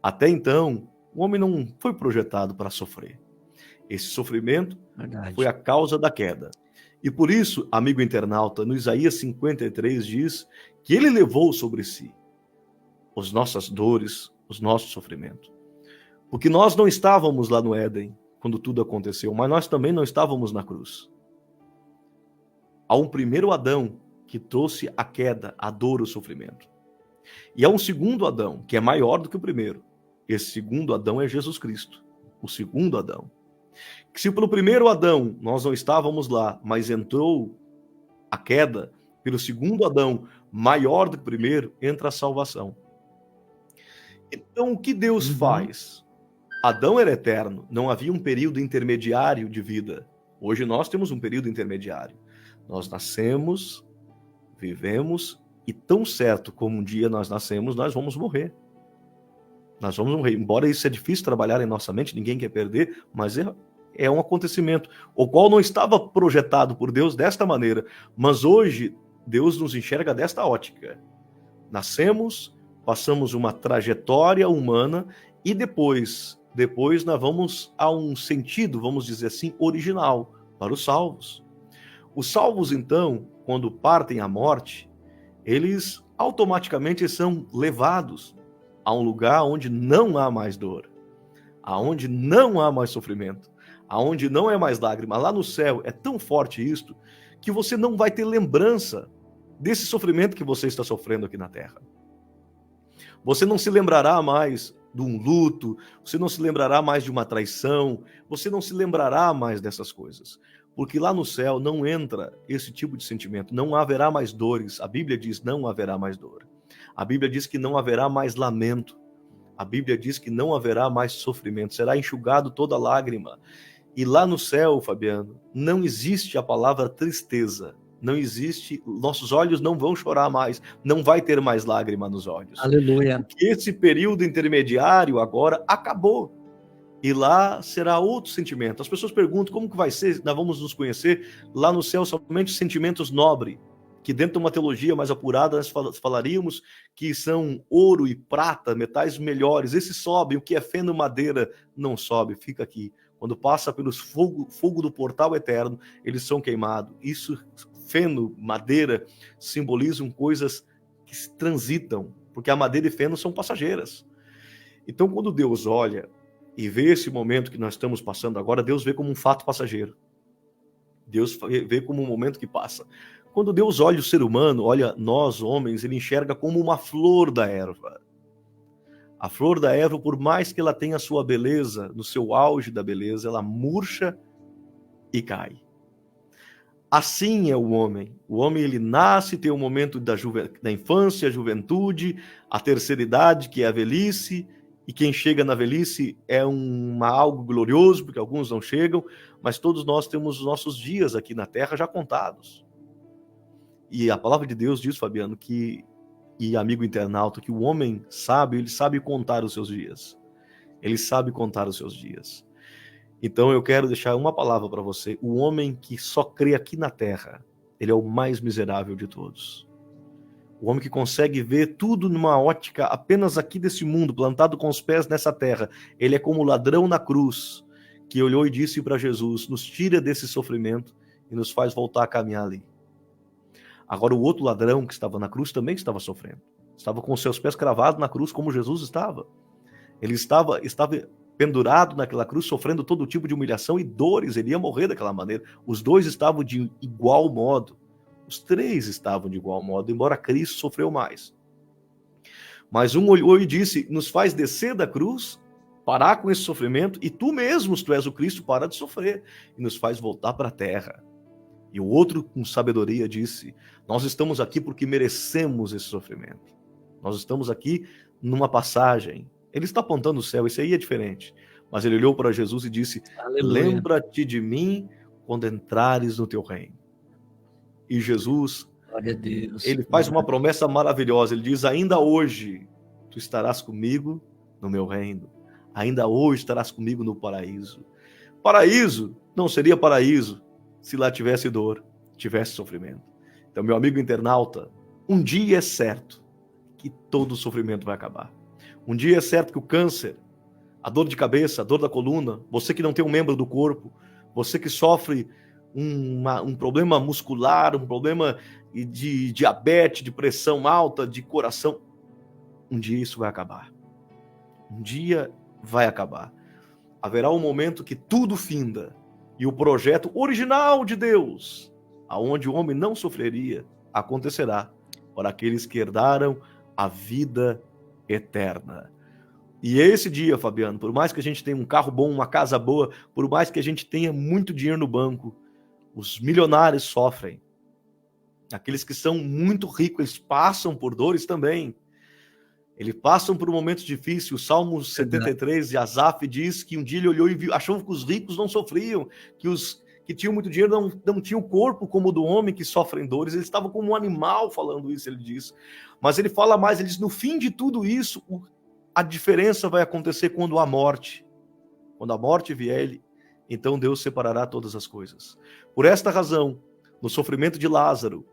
Speaker 1: Até então, o homem não foi projetado para sofrer. Esse sofrimento foi a causa da queda. E por isso, amigo internauta, no Isaías 53 diz que ele levou sobre si as nossas dores, os nossos sofrimentos. Porque nós não estávamos lá no Éden quando tudo aconteceu, mas nós também não estávamos na cruz. Há um primeiro Adão que trouxe a queda, a dor, o sofrimento. E há um segundo Adão, que é maior do que o primeiro. Esse segundo Adão é Jesus Cristo, o segundo Adão. Que se pelo primeiro Adão nós não estávamos lá, mas entrou a queda, pelo segundo Adão, maior do que o primeiro, entra a salvação. Então o que Deus faz? Adão era eterno, não havia um período intermediário de vida. Hoje nós temos um período intermediário. Nós nascemos, vivemos, e tão certo como um dia nós nascemos, nós vamos morrer. Nós vamos morrer. Embora isso é difícil trabalhar em nossa mente, ninguém quer perder, mas é um acontecimento, o qual não estava projetado por Deus desta maneira. Mas hoje, Deus nos enxerga desta ótica. Nascemos, passamos uma trajetória humana, e depois nós vamos a um sentido, vamos dizer assim, original, para os salvos. Os salvos, então, quando partem à morte, eles automaticamente são levados a um lugar onde não há mais dor, aonde não há mais sofrimento, aonde não é mais lágrima. Lá no céu é tão forte isto que você não vai ter lembrança desse sofrimento que você está sofrendo aqui na terra. Você não se lembrará mais de um luto, você não se lembrará mais de uma traição, você não se lembrará mais dessas coisas. Porque lá no céu não entra esse tipo de sentimento, não haverá mais dores. A Bíblia diz não haverá mais dor. A Bíblia diz que não haverá mais lamento. A Bíblia diz que não haverá mais sofrimento, será enxugado toda lágrima. E lá no céu, Fabiano, não existe a palavra tristeza, não existe, nossos olhos não vão chorar mais, não vai ter mais lágrima nos olhos.
Speaker 3: Aleluia.
Speaker 1: Porque esse período intermediário agora acabou. E lá será outro sentimento. As pessoas perguntam como que vai ser, nós vamos nos conhecer lá no céu somente sentimentos nobres, que dentro de uma teologia mais apurada nós falaríamos que são ouro e prata, metais melhores. Esses sobem, o que é feno e madeira não sobe, fica aqui. Quando passa pelos fogo do portal eterno, eles são queimados. Isso, feno, madeira, simbolizam coisas que transitam, porque a madeira e feno são passageiras. Então, quando Deus olha e vê esse momento que nós estamos passando agora, Deus vê como um fato passageiro. Deus vê como um momento que passa. Quando Deus olha o ser humano, olha nós, homens, ele enxerga como uma flor da erva. A flor da erva, por mais que ela tenha a sua beleza, no seu auge da beleza, ela murcha e cai. Assim é o homem. O homem, ele nasce, tem o momento da infância, a juventude, a terceira idade, que é a velhice, e quem chega na velhice é algo glorioso, porque alguns não chegam, mas todos nós temos os nossos dias aqui na terra já contados. E a palavra de Deus diz, Fabiano, e amigo internauta, que o homem sábio, ele sabe contar os seus dias. Ele sabe contar os seus dias. Então eu quero deixar uma palavra para você. O homem que só crê aqui na terra, ele é o mais miserável de todos. O homem que consegue ver tudo numa ótica apenas aqui desse mundo, plantado com os pés nessa terra. Ele é como o ladrão na cruz, que olhou e disse para Jesus, nos tira desse sofrimento e nos faz voltar a caminhar ali. Agora o outro ladrão que estava na cruz também estava sofrendo. Estava com seus pés cravados na cruz como Jesus estava. Ele estava pendurado naquela cruz, sofrendo todo tipo de humilhação e dores, ele ia morrer daquela maneira. Os dois estavam de igual modo, os três estavam de igual modo, embora Cristo sofreu mais. Mas um olhou e disse, nos faz descer da cruz, parar com esse sofrimento, e tu mesmo, se tu és o Cristo, para de sofrer, e nos faz voltar para a terra. E o outro, com sabedoria, disse, nós estamos aqui porque merecemos esse sofrimento. Nós estamos aqui numa passagem. Ele está apontando o céu, isso aí é diferente. Mas ele olhou para Jesus e disse, lembra-te de mim quando entrares no teu reino. E Jesus,
Speaker 3: glória a Deus,
Speaker 1: ele faz uma promessa maravilhosa. Ele diz, ainda hoje tu estarás comigo no meu reino. Ainda hoje estarás comigo no paraíso. Paraíso não seria paraíso se lá tivesse dor, tivesse sofrimento. Então, meu amigo internauta, um dia é certo que todo o sofrimento vai acabar. Um dia é certo que o câncer, a dor de cabeça, a dor da coluna, você que não tem um membro do corpo, você que sofre um problema muscular, um problema de diabetes, de pressão alta, de coração, um dia isso vai acabar. Um dia vai acabar. Haverá um momento que tudo finda e o projeto original de Deus, aonde o homem não sofreria, acontecerá para aqueles que herdaram a vida eterna. E esse dia, Fabiano, por mais que a gente tenha um carro bom, uma casa boa, por mais que a gente tenha muito dinheiro no banco, os milionários sofrem. Aqueles que são muito ricos, eles passam por dores também. Eles passam por momentos difíceis. O Salmo 73 de Asaf diz que um dia ele olhou e viu, achou que os ricos não sofriam, que os que tinham muito dinheiro não tinham o corpo como o do homem que sofrem dores. Eles estavam como um animal falando isso, ele diz. Mas ele fala mais, ele diz, no fim de tudo isso, a diferença vai acontecer quando a morte vier, então Deus separará todas as coisas. Por esta razão, no sofrimento de Lázaro,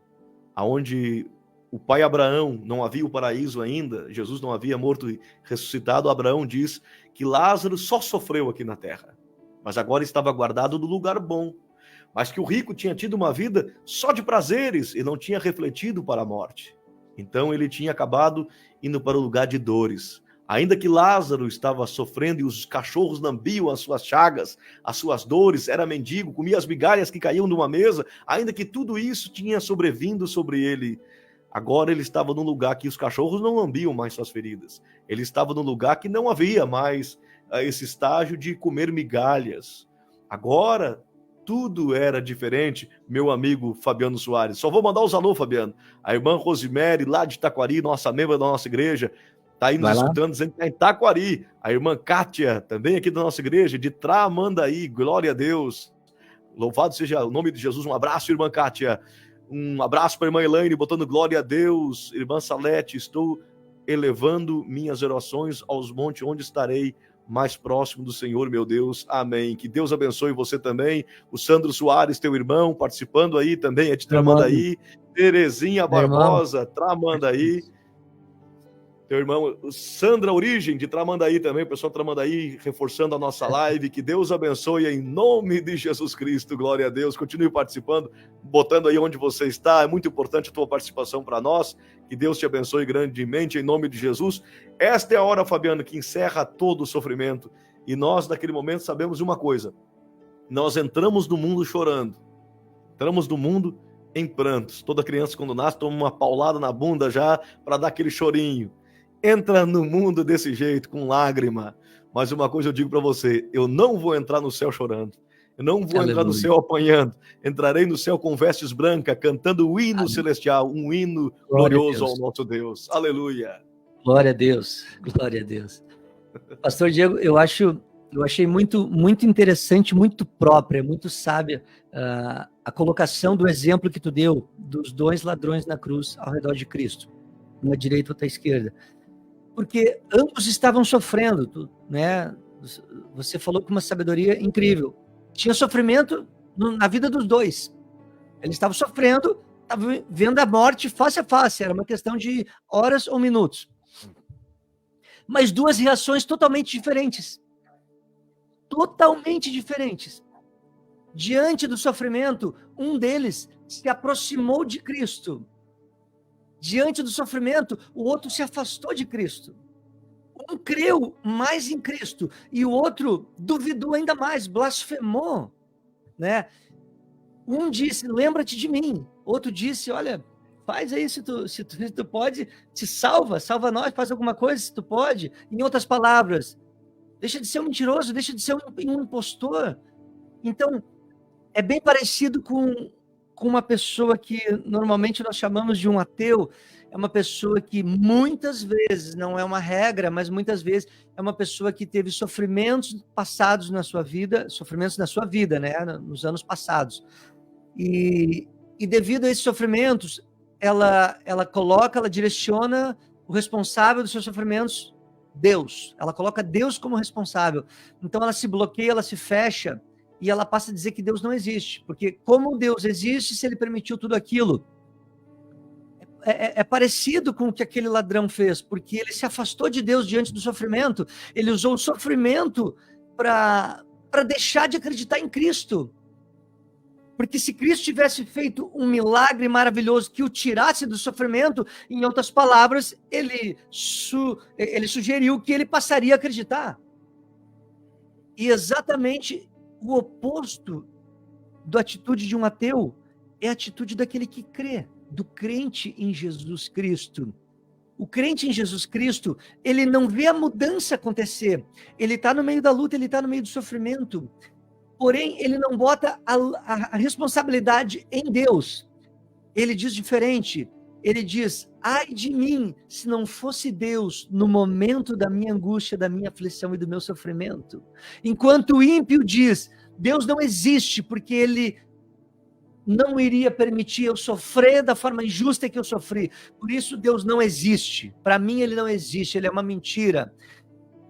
Speaker 1: aonde o pai Abraão não havia o paraíso ainda, Jesus não havia morto e ressuscitado, Abraão diz que Lázaro só sofreu aqui na terra, mas agora estava guardado no lugar bom, mas que o rico tinha tido uma vida só de prazeres e não tinha refletido para a morte. Então ele tinha acabado indo para o lugar de dores. Ainda que Lázaro estava sofrendo e os cachorros lambiam as suas chagas, as suas dores, era mendigo, comia as migalhas que caíam de uma mesa, ainda que tudo isso tinha sobrevindo sobre ele, agora ele estava num lugar que os cachorros não lambiam mais suas feridas. Ele estava num lugar que não havia mais esse estágio de comer migalhas. Agora tudo era diferente, meu amigo Fabiano Soares. Só vou mandar os alô, Fabiano. A irmã Rosemary, lá de Itaquari, nossa membro da nossa igreja, está aí nos escutando, dizendo que está em Itaquari. A irmã Kátia, também aqui da nossa igreja, de Tramandaí, glória a Deus. Louvado seja o nome de Jesus. Um abraço, irmã Kátia. Um abraço para a irmã Elaine, botando glória a Deus. Irmã Salete, estou elevando minhas orações aos montes, onde estarei mais próximo do Senhor, meu Deus. Amém. Que Deus abençoe você também. O Sandro Soares, teu irmão, participando aí também, é de Tramandaí. Terezinha Barbosa, Tramandaí. Teu irmão, Sandra Origem, de Tramandaí também, o pessoal de Tramandaí reforçando a nossa live. Que Deus abençoe em nome de Jesus Cristo, glória a Deus. Continue participando, botando aí onde você está. É muito importante a tua participação para nós. Que Deus te abençoe grandemente em nome de Jesus. Esta é a hora, Fabiano, que encerra todo o sofrimento. E nós, naquele momento, sabemos de uma coisa. Nós entramos no mundo chorando. Entramos no mundo em prantos. Toda criança, quando nasce, toma uma paulada na bunda já para dar aquele chorinho. Entra no mundo desse jeito, com lágrima. Mas uma coisa eu digo para você, eu não vou entrar no céu chorando. Eu não vou entrar no céu apanhando. Entrarei no céu com vestes brancas, cantando o hino celestial, um hino glorioso ao nosso Deus. Aleluia.
Speaker 3: Glória a Deus. Glória a Deus. Pastor Diego, eu achei muito, muito interessante, muito própria, muito sábia a colocação do exemplo que tu deu dos dois ladrões na cruz ao redor de Cristo, uma direita e outra esquerda. Porque ambos estavam sofrendo, né? Você falou com uma sabedoria incrível. Tinha sofrimento na vida dos dois. Eles estavam sofrendo, estavam vendo a morte face a face. Era uma questão de horas ou minutos. Mas duas reações totalmente diferentes. Totalmente diferentes. Diante do sofrimento, um deles se aproximou de Cristo. Diante do sofrimento, o outro se afastou de Cristo. Um creu mais em Cristo e o outro duvidou ainda mais, blasfemou, né? Um disse, lembra-te de mim. Outro disse, olha, faz aí se tu pode, te salva nós, faz alguma coisa se tu pode. Em outras palavras, deixa de ser um mentiroso, deixa de ser um impostor. Então, é bem parecido com uma pessoa que normalmente nós chamamos de um ateu. É uma pessoa que muitas vezes, não é uma regra, mas muitas vezes é uma pessoa que teve sofrimentos passados na sua vida, né, nos anos passados. E devido a esses sofrimentos, ela direciona o responsável dos seus sofrimentos, Deus. Ela coloca Deus como responsável. Então ela se bloqueia, ela se fecha, e ela passa a dizer que Deus não existe. Porque como Deus existe se ele permitiu tudo aquilo? É parecido com o que aquele ladrão fez, porque ele se afastou de Deus diante do sofrimento. Ele usou o sofrimento para deixar de acreditar em Cristo. Porque se Cristo tivesse feito um milagre maravilhoso que o tirasse do sofrimento, em outras palavras, ele sugeriu que ele passaria a acreditar. E exatamente o oposto da atitude de um ateu é a atitude daquele que crê, do crente em Jesus Cristo. O crente em Jesus Cristo, ele não vê a mudança acontecer. Ele está no meio da luta, ele está no meio do sofrimento. Porém, ele não bota a responsabilidade em Deus. Ele diz diferente. Ele diz, ai de mim, se não fosse Deus no momento da minha angústia, da minha aflição e do meu sofrimento. Enquanto o ímpio diz, Deus não existe, porque ele não iria permitir eu sofrer da forma injusta que eu sofri. Por isso, Deus não existe. Para mim, ele não existe, ele é uma mentira.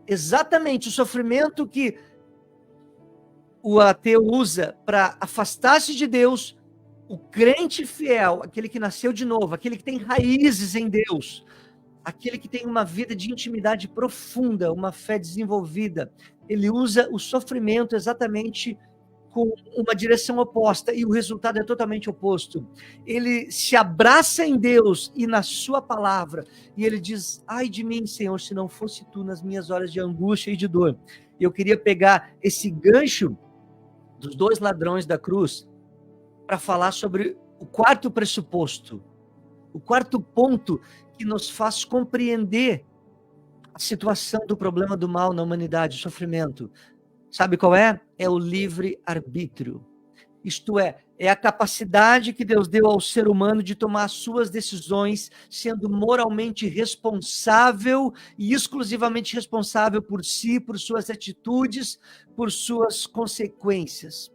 Speaker 3: Exatamente o sofrimento que o ateu usa para afastar-se de Deus, o crente fiel, aquele que nasceu de novo, aquele que tem raízes em Deus, aquele que tem uma vida de intimidade profunda, uma fé desenvolvida, ele usa o sofrimento exatamente com uma direção oposta, e o resultado é totalmente oposto. Ele se abraça em Deus e na sua palavra, e ele diz, ai de mim, Senhor, se não fosse tu nas minhas horas de angústia e de dor. Eu queria pegar esse gancho dos dois ladrões da cruz para falar sobre o quarto pressuposto, o quarto ponto que nos faz compreender a situação do problema do mal na humanidade, o sofrimento. Sabe qual é? É o livre-arbítrio. Isto é a capacidade que Deus deu ao ser humano de tomar as suas decisões, sendo moralmente responsável e exclusivamente responsável por si, por suas atitudes, por suas consequências.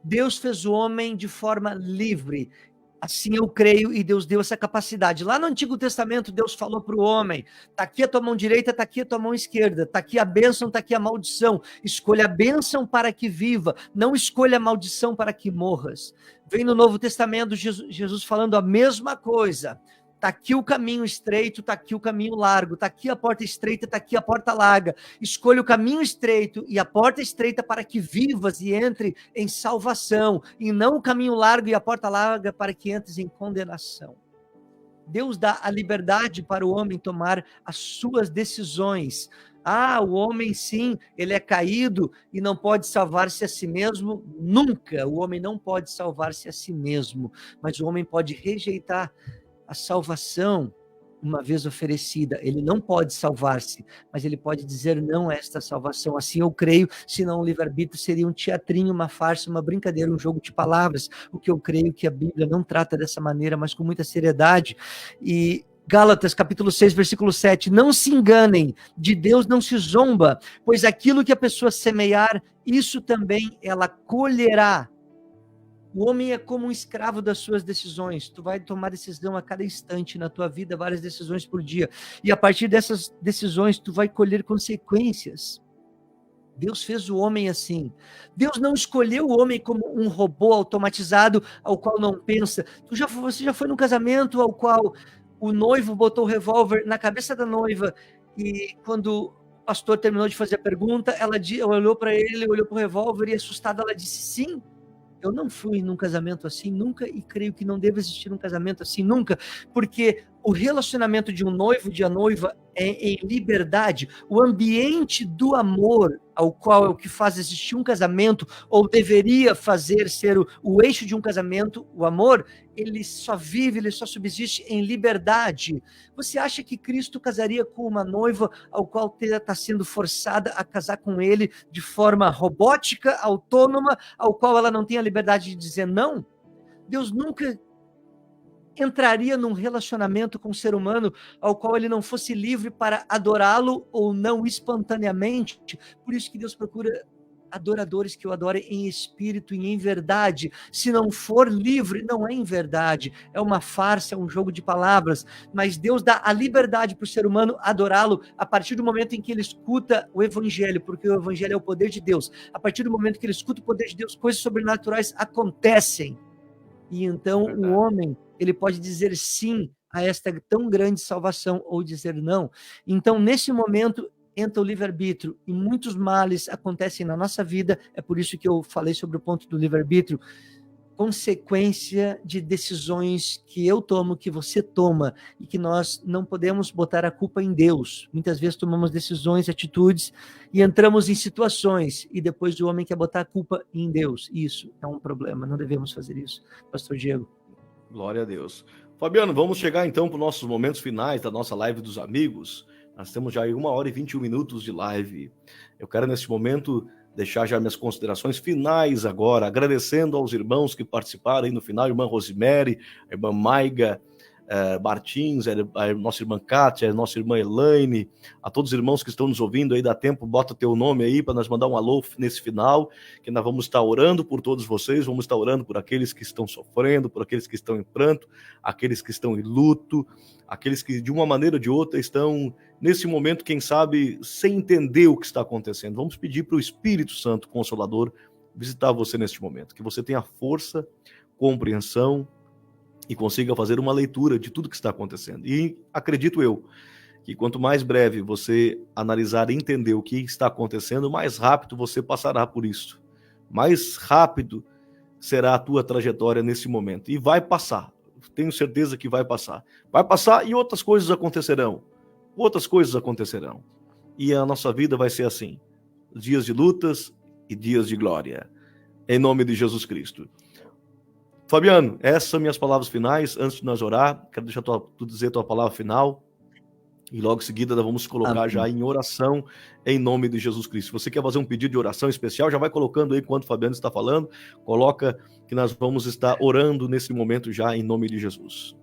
Speaker 3: Deus fez o homem de forma livre. Assim eu creio, e Deus deu essa capacidade. Lá no Antigo Testamento, Deus falou para o homem, está aqui a tua mão direita, está aqui a tua mão esquerda, está aqui a bênção, está aqui a maldição. Escolha a bênção para que viva, não escolha a maldição para que morras. Vem no Novo Testamento Jesus falando a mesma coisa. Está aqui o caminho estreito, está aqui o caminho largo, está aqui a porta estreita, está aqui a porta larga. Escolha o caminho estreito e a porta estreita para que vivas e entre em salvação, e não o caminho largo e a porta larga para que entres em condenação. Deus dá a liberdade para o homem tomar as suas decisões. O homem sim, ele é caído e não pode salvar-se a si mesmo, nunca. O homem não pode salvar-se a si mesmo, mas o homem pode rejeitar a salvação, uma vez oferecida. Ele não pode salvar-se, mas ele pode dizer não a esta salvação. Assim eu creio, senão o livre-arbítrio seria um teatrinho, uma farsa, uma brincadeira, um jogo de palavras. O que eu creio que a Bíblia não trata dessa maneira, mas com muita seriedade. E Gálatas, capítulo 6, versículo 7, não se enganem, de Deus não se zomba, pois aquilo que a pessoa semear, isso também ela colherá. O homem é como um escravo das suas decisões. Tu vai tomar decisão a cada instante na tua vida, várias decisões por dia. E a partir dessas decisões, tu vai colher consequências. Deus fez o homem assim. Deus não escolheu o homem como um robô automatizado ao qual não pensa. Você já foi num casamento ao qual o noivo botou o revólver na cabeça da noiva e quando o pastor terminou de fazer a pergunta, ela olhou para ele, olhou para o revólver e assustada ela disse sim. Eu não fui num casamento assim nunca e creio que não deve existir um casamento assim nunca, porque O relacionamento de um noivo e de uma noiva é em liberdade. O ambiente do amor, ao qual é o que faz existir um casamento, ou deveria fazer ser o eixo de um casamento, o amor, ele só vive, ele só subsiste em liberdade. Você acha que Cristo casaria com uma noiva ao qual está sendo forçada a casar com ele de forma robótica, autônoma, ao qual ela não tem a liberdade de dizer não? Deus nunca entraria num relacionamento com um ser humano ao qual ele não fosse livre para adorá-lo ou não espontaneamente. Por isso que Deus procura adoradores que o adorem em espírito e em verdade. Se não for livre, não é em verdade. É uma farsa, é um jogo de palavras. Mas Deus dá a liberdade para o ser humano adorá-lo a partir do momento em que ele escuta o evangelho, porque o evangelho é o poder de Deus. A partir do momento que ele escuta o poder de Deus, coisas sobrenaturais acontecem. E então o homem, ele pode dizer sim a esta tão grande salvação ou dizer não. Então, nesse momento, entra o livre-arbítrio e muitos males acontecem na nossa vida. É por isso que eu falei sobre o ponto do livre-arbítrio. Consequência de decisões que eu tomo, que você toma, e que nós não podemos botar a culpa em Deus. Muitas vezes tomamos decisões, atitudes, e entramos em situações, e depois o homem quer botar a culpa em Deus. Isso é um problema, não devemos fazer isso. Pastor Diego.
Speaker 1: Glória a Deus. Fabiano, vamos chegar então para os nossos momentos finais da nossa live dos amigos. Nós temos já aí 1h21 de live. Eu quero nesse momento deixar já minhas considerações finais agora, agradecendo aos irmãos que participaram aí no final, a irmã Rosemary, a irmã Maiga Martins, a nossa irmã Kátia, a nossa irmã Elaine, a todos os irmãos que estão nos ouvindo aí, dá tempo, bota teu nome aí para nós mandar um alô nesse final, que nós vamos estar orando por todos vocês, vamos estar orando por aqueles que estão sofrendo, por aqueles que estão em pranto, aqueles que estão em luto, aqueles que de uma maneira ou de outra estão nesse momento, quem sabe, sem entender o que está acontecendo. Vamos pedir para o Espírito Santo Consolador visitar você neste momento, que você tenha força, compreensão e consiga fazer uma leitura de tudo que está acontecendo. E acredito eu que quanto mais breve você analisar e entender o que está acontecendo, mais rápido você passará por isso. Mais rápido será a tua trajetória nesse momento. E vai passar. Tenho certeza que vai passar. Vai passar e outras coisas acontecerão. Outras coisas acontecerão. E a nossa vida vai ser assim. Dias de lutas e dias de glória. Em nome de Jesus Cristo. Fabiano, essas são minhas palavras finais. Antes de nós orar, quero deixar tu dizer a tua palavra final. E logo em seguida nós vamos colocar já em oração em nome de Jesus Cristo. Se você quer fazer um pedido de oração especial, já vai colocando aí enquanto o Fabiano está falando. Coloca que nós vamos estar orando nesse momento já em nome de Jesus.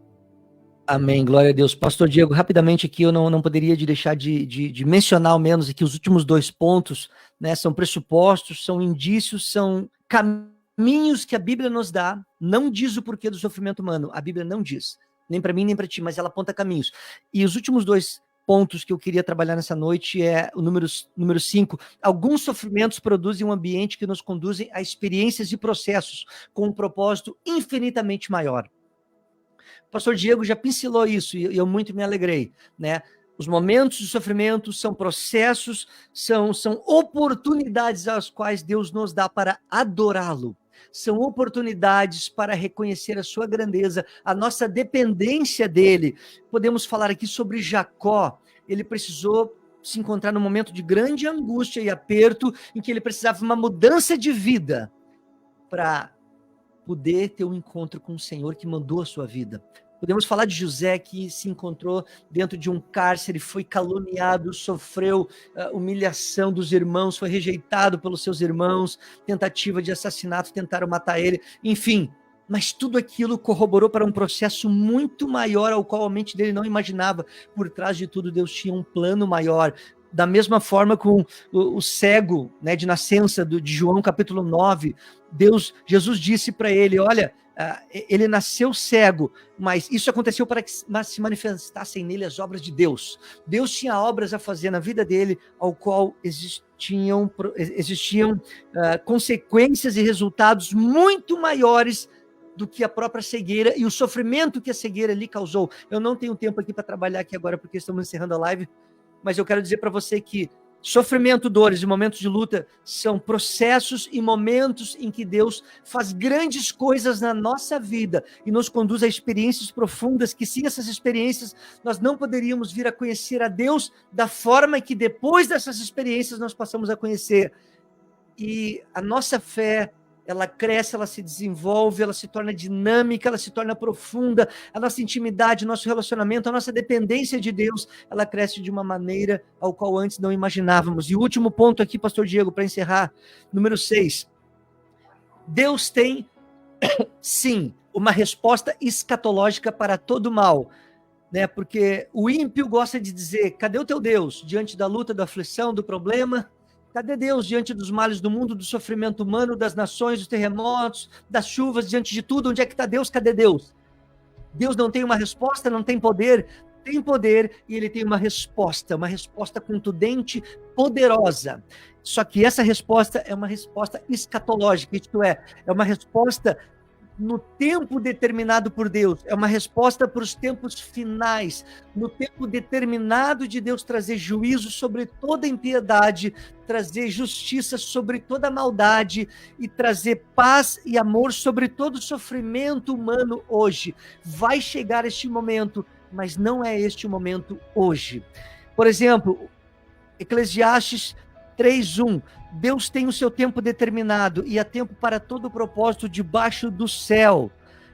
Speaker 3: Amém, glória a Deus. Pastor Diego, rapidamente aqui eu não poderia deixar de mencionar ao menos aqui os últimos 2 pontos, né? São pressupostos, são indícios, são caminhos que a Bíblia nos dá. Não diz o porquê do sofrimento humano, a Bíblia não diz. Nem para mim, nem para ti, mas ela aponta caminhos. E os últimos 2 pontos que eu queria trabalhar nessa noite é o número 5. Alguns sofrimentos produzem um ambiente que nos conduzem a experiências e processos com um propósito infinitamente maior. O pastor Diego já pincelou isso e eu muito me alegrei, né? Os momentos de sofrimento são processos, são oportunidades às quais Deus nos dá para adorá-lo. São oportunidades para reconhecer a sua grandeza, a nossa dependência dele. Podemos falar aqui sobre Jacó. Ele precisou se encontrar num momento de grande angústia e aperto, em que ele precisava de uma mudança de vida para poder ter um encontro com o Senhor que mandou a sua vida. Podemos falar de José, que se encontrou dentro de um cárcere, foi caluniado, sofreu humilhação dos irmãos, foi rejeitado pelos seus irmãos, tentativa de assassinato, tentaram matar ele, enfim. Mas tudo aquilo corroborou para um processo muito maior, ao qual a mente dele não imaginava. Por trás de tudo, Deus tinha um plano maior. Da mesma forma com o cego, né, de nascença de João capítulo 9, Jesus disse para ele, olha, ele nasceu cego, mas isso aconteceu para que se manifestassem nele as obras de Deus. Deus tinha obras a fazer na vida dele, ao qual existiam consequências e resultados muito maiores do que a própria cegueira e o sofrimento que a cegueira lhe causou. Eu não tenho tempo aqui para trabalhar aqui agora, porque estamos encerrando a live, mas eu quero dizer para você que Sofrimento, dores e momentos de luta são processos e momentos em que Deus faz grandes coisas na nossa vida e nos conduz a experiências profundas, que sem essas experiências nós não poderíamos vir a conhecer a Deus da forma que depois dessas experiências nós passamos a conhecer. E a nossa fé, ela cresce, ela se desenvolve, ela se torna dinâmica, ela se torna profunda, a nossa intimidade, o nosso relacionamento, a nossa dependência de Deus, ela cresce de uma maneira ao qual antes não imaginávamos. E o último ponto aqui, pastor Diego, para encerrar, número 6. Deus tem, sim, uma resposta escatológica para todo mal, né? Porque o ímpio gosta de dizer, cadê o teu Deus? Diante da luta, da aflição, do problema. Cadê Deus diante dos males do mundo, do sofrimento humano, das nações, dos terremotos, das chuvas, diante de tudo? Onde é que está Deus? Cadê Deus? Deus não tem uma resposta, não tem poder? Tem poder e ele tem uma resposta contundente, poderosa. Só que essa resposta é uma resposta escatológica, isto é uma resposta no tempo determinado por Deus, é uma resposta para os tempos finais, no tempo determinado de Deus trazer juízo sobre toda impiedade, trazer justiça sobre toda maldade e trazer paz e amor sobre todo sofrimento humano hoje. Vai chegar este momento, mas não é este o momento hoje. Por exemplo, Eclesiastes 3:1, Deus tem o seu tempo determinado e há tempo para todo o propósito debaixo do céu.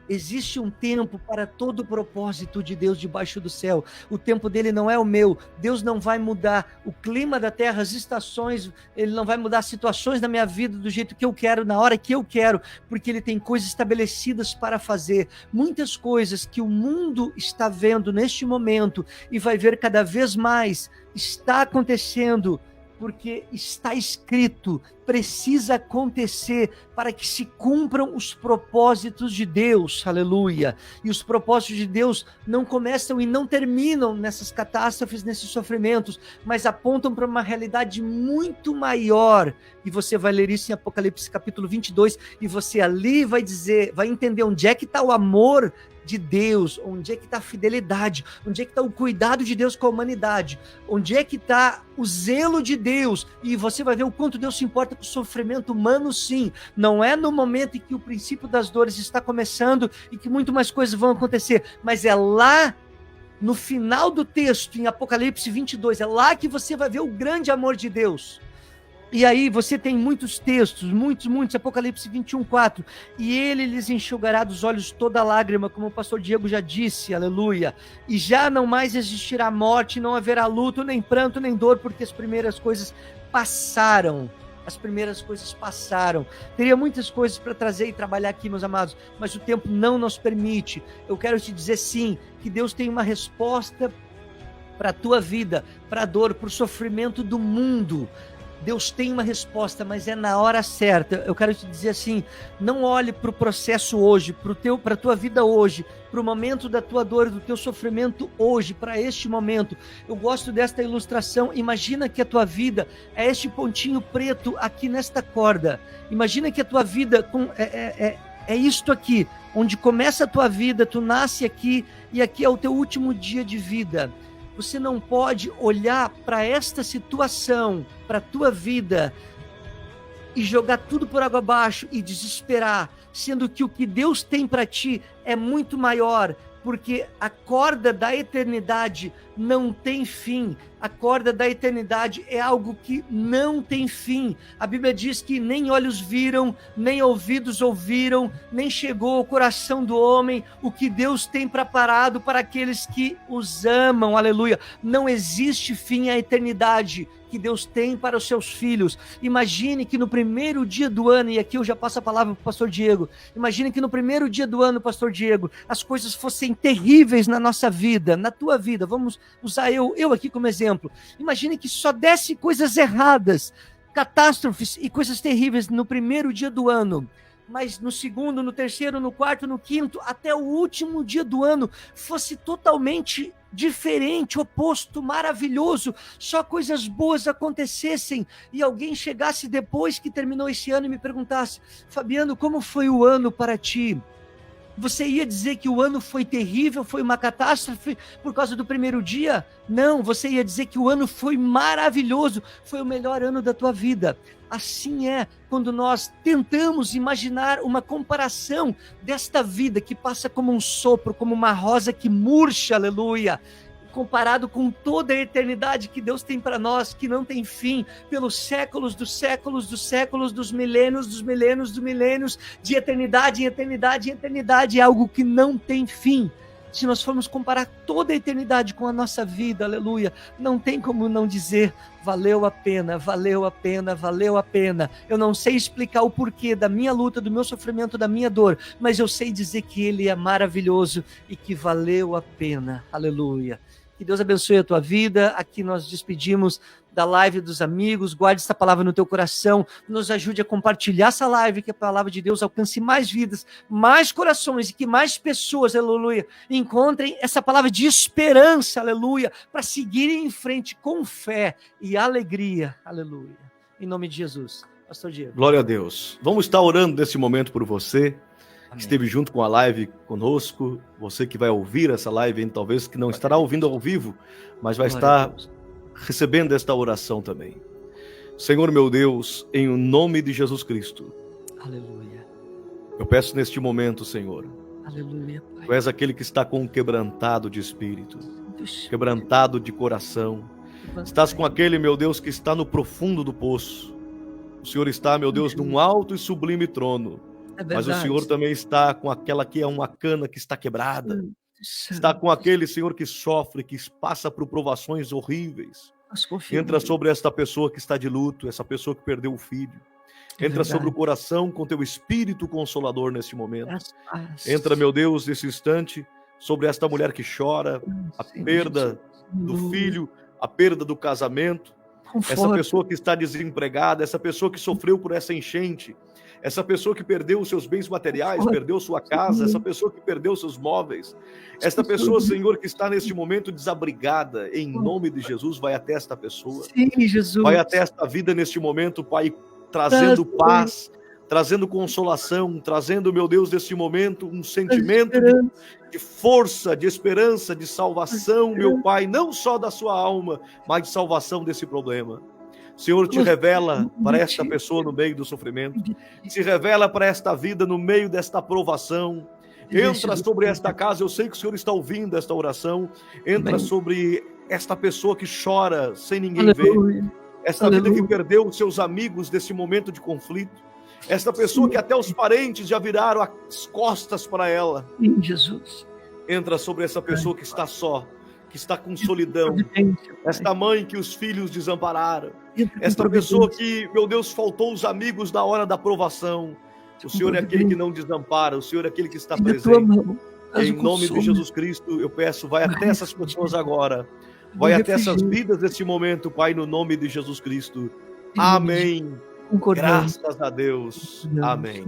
Speaker 3: Existe um tempo para todo o propósito de Deus debaixo do céu. O tempo dele não é o meu. Deus não vai mudar o clima da terra, as estações, ele não vai mudar as situações da minha vida do jeito que eu quero, na hora que eu quero, porque ele tem coisas estabelecidas para fazer. Muitas coisas que o mundo está vendo neste momento e vai ver cada vez mais, está acontecendo porque está escrito, precisa acontecer para que se cumpram os propósitos de Deus, aleluia. E os propósitos de Deus não começam e não terminam nessas catástrofes, nesses sofrimentos, mas apontam para uma realidade muito maior. E você vai ler isso em Apocalipse capítulo 22, e você ali vai dizer, vai entender onde é que está o amor de Deus, onde é que está a fidelidade, onde é que está o cuidado de Deus com a humanidade, onde é que está o zelo de Deus, e você vai ver o quanto Deus se importa com o sofrimento humano, sim. Não é no momento em que o princípio das dores está começando e que muito mais coisas vão acontecer, mas é lá no final do texto, em Apocalipse 22, é lá que você vai ver o grande amor de Deus. E aí você tem muitos textos, muitos, Apocalipse 21:4, e ele lhes enxugará dos olhos toda lágrima, como o pastor Diego já disse, aleluia, e já não mais existirá morte, não haverá luto, nem pranto, nem dor, porque as primeiras coisas passaram. Teria muitas coisas para trazer e trabalhar aqui, meus amados, mas o tempo não nos permite. Eu quero te dizer sim, que Deus tem uma resposta para a tua vida, para a dor, para o sofrimento do mundo. Deus tem uma resposta, mas é na hora certa. Eu quero te dizer assim, não olhe para o processo hoje, para a tua vida hoje, para o momento da tua dor, do teu sofrimento hoje, para este momento. Eu gosto desta ilustração. Imagina que a tua vida é este pontinho preto aqui nesta corda. Imagina que a tua vida é isto aqui, onde começa a tua vida, tu nasce aqui e aqui é o teu último dia de vida. Você não pode olhar para esta situação, para a tua vida, e jogar tudo por água abaixo e desesperar, sendo que o que Deus tem para ti é muito maior, porque a corda da eternidade não tem fim. A corda da eternidade é algo que não tem fim. A Bíblia diz que nem olhos viram, nem ouvidos ouviram, nem chegou ao coração do homem o que Deus tem preparado para aqueles que os amam, aleluia. Não existe fim à eternidade que Deus tem para os seus filhos. Imagine que no primeiro dia do ano, e aqui eu já passo a palavra para o pastor Diego, imagine que no primeiro dia do ano, pastor Diego, as coisas fossem terríveis na nossa vida, na tua vida. Vamos usar eu aqui como exemplo. Imagine que só desse coisas erradas, catástrofes e coisas terríveis no primeiro dia do ano, mas no segundo, no terceiro, no quarto, no quinto, até o último dia do ano fosse totalmente diferente, oposto, maravilhoso, só coisas boas acontecessem, e alguém chegasse depois que terminou esse ano e me perguntasse: Fabiano, como foi o ano para ti? Você ia dizer que o ano foi terrível, foi uma catástrofe por causa do primeiro dia? Não, você ia dizer que o ano foi maravilhoso, foi o melhor ano da tua vida. Assim é quando nós tentamos imaginar uma comparação desta vida que passa como um sopro, como uma rosa que murcha, aleluia, comparado com toda a eternidade que Deus tem para nós, que não tem fim, pelos séculos dos séculos, dos séculos, dos milênios, dos milênios, dos milênios, de eternidade em eternidade em eternidade, é algo que não tem fim. Se nós formos comparar toda a eternidade com a nossa vida, aleluia, não tem como não dizer, valeu a pena, valeu a pena, valeu a pena. Eu não sei explicar o porquê da minha luta, do meu sofrimento, da minha dor, mas eu sei dizer que Ele é maravilhoso e que valeu a pena, aleluia. Que Deus abençoe a tua vida. Aqui nós despedimos da live dos amigos. Guarde essa palavra no teu coração. Nos ajude a compartilhar essa live, que a palavra de Deus alcance mais vidas, mais corações, e que mais pessoas, aleluia, encontrem essa palavra de esperança, aleluia, para seguirem em frente com fé e alegria, aleluia. Em nome de Jesus. Pastor Diego.
Speaker 1: Glória a Deus. Vamos estar orando nesse momento por você, que
Speaker 3: Amém.
Speaker 1: esteve junto com a live conosco, você que vai ouvir essa live, talvez que não estará ouvindo ao vivo, mas vai
Speaker 3: Glória a
Speaker 1: estar
Speaker 3: Deus.
Speaker 1: recebendo esta oração também. Senhor meu Deus, em nome de Jesus Cristo,
Speaker 3: Aleluia.
Speaker 1: eu peço neste momento, Senhor,
Speaker 3: Aleluia, Pai.
Speaker 1: tu és aquele que está com um quebrantado de espírito,
Speaker 3: Deus,
Speaker 1: quebrantado de coração, estás com aquele, meu Deus, que está no profundo do poço. O Senhor está, meu Deus, num alto e sublime trono.
Speaker 3: É
Speaker 1: Mas o
Speaker 3: verdade.
Speaker 1: Senhor também está com aquela que é uma cana que está quebrada. Está com aquele, Senhor, que sofre, que passa por provações horríveis.
Speaker 3: Nós confiamos.
Speaker 1: Entra sobre esta pessoa que está de luto, essa pessoa que perdeu o filho.
Speaker 3: É
Speaker 1: Entra
Speaker 3: verdade.
Speaker 1: sobre o coração com teu espírito consolador neste momento.
Speaker 3: Graças a Deus.
Speaker 1: Entra, meu Deus, nesse instante, sobre esta mulher que chora, a
Speaker 3: Senhor
Speaker 1: perda
Speaker 3: Jesus.
Speaker 1: do filho, a perda do casamento. Essa
Speaker 3: Conforta.
Speaker 1: pessoa que está desempregada, essa pessoa que sofreu por essa enchente, essa pessoa que perdeu os seus bens materiais, perdeu sua casa, essa pessoa que perdeu seus móveis, esta pessoa, Senhor, que está neste momento desabrigada, em nome de Jesus, vai até esta pessoa,
Speaker 3: Sim, Jesus.
Speaker 1: vai até esta vida neste momento, Pai, trazendo paz, trazendo consolação, trazendo, meu Deus, neste momento, um sentimento de força, de esperança, de salvação, meu Pai, não só da sua alma, mas de salvação desse problema. Senhor, te revela para esta pessoa no meio do sofrimento, se revela para esta vida no meio desta provação. Entra sobre esta casa, eu sei que o Senhor está ouvindo esta oração, entra sobre esta pessoa que chora sem ninguém ver, esta vida que perdeu os seus amigos desse momento de conflito, esta pessoa que até os parentes já viraram as costas para ela.
Speaker 3: Sim, Jesus.
Speaker 1: Entra sobre essa pessoa que está só, que está com solidão, esta mãe que os filhos desampararam, esta pessoa que, meu Deus, faltou os amigos na hora da provação. O Senhor é aquele que não desampara, o Senhor é aquele que está presente. Em nome de Jesus Cristo, eu peço, vai até essas pessoas agora, vai até essas vidas neste momento, Pai, no nome de Jesus Cristo. Amém. Graças a Deus. Amém.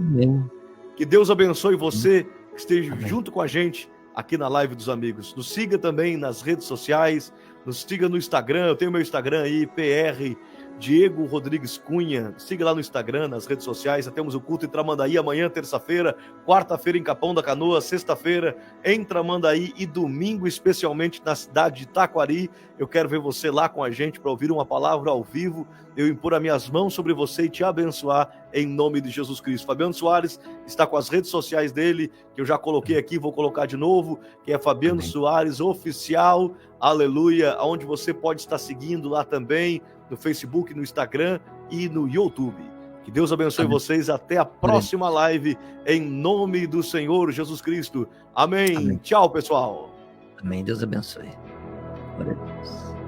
Speaker 1: Que Deus abençoe você, que esteja junto com a gente aqui na live dos amigos. Nos siga também nas redes sociais, nos siga no Instagram, eu tenho meu Instagram aí, PR Diego Rodrigues Cunha. Siga lá no Instagram, nas redes sociais. Já temos o culto em Tramandaí amanhã, terça-feira, quarta-feira em Capão da Canoa, sexta-feira em Tramandaí e domingo especialmente na cidade de Taquari. Eu quero ver você lá com a gente para ouvir uma palavra ao vivo, eu impor as minhas mãos sobre você e te abençoar em nome de Jesus Cristo. Fabiano Soares está com as redes sociais dele, que eu já coloquei aqui, vou colocar de novo, que é Fabiano Soares Oficial, aleluia, onde você pode estar seguindo lá também, no Facebook, no Instagram e no YouTube. Que Deus abençoe vocês. Até a próxima live, em nome do Senhor Jesus Cristo. Amém. Tchau, pessoal.
Speaker 3: Amém. Deus abençoe. Glória a Deus.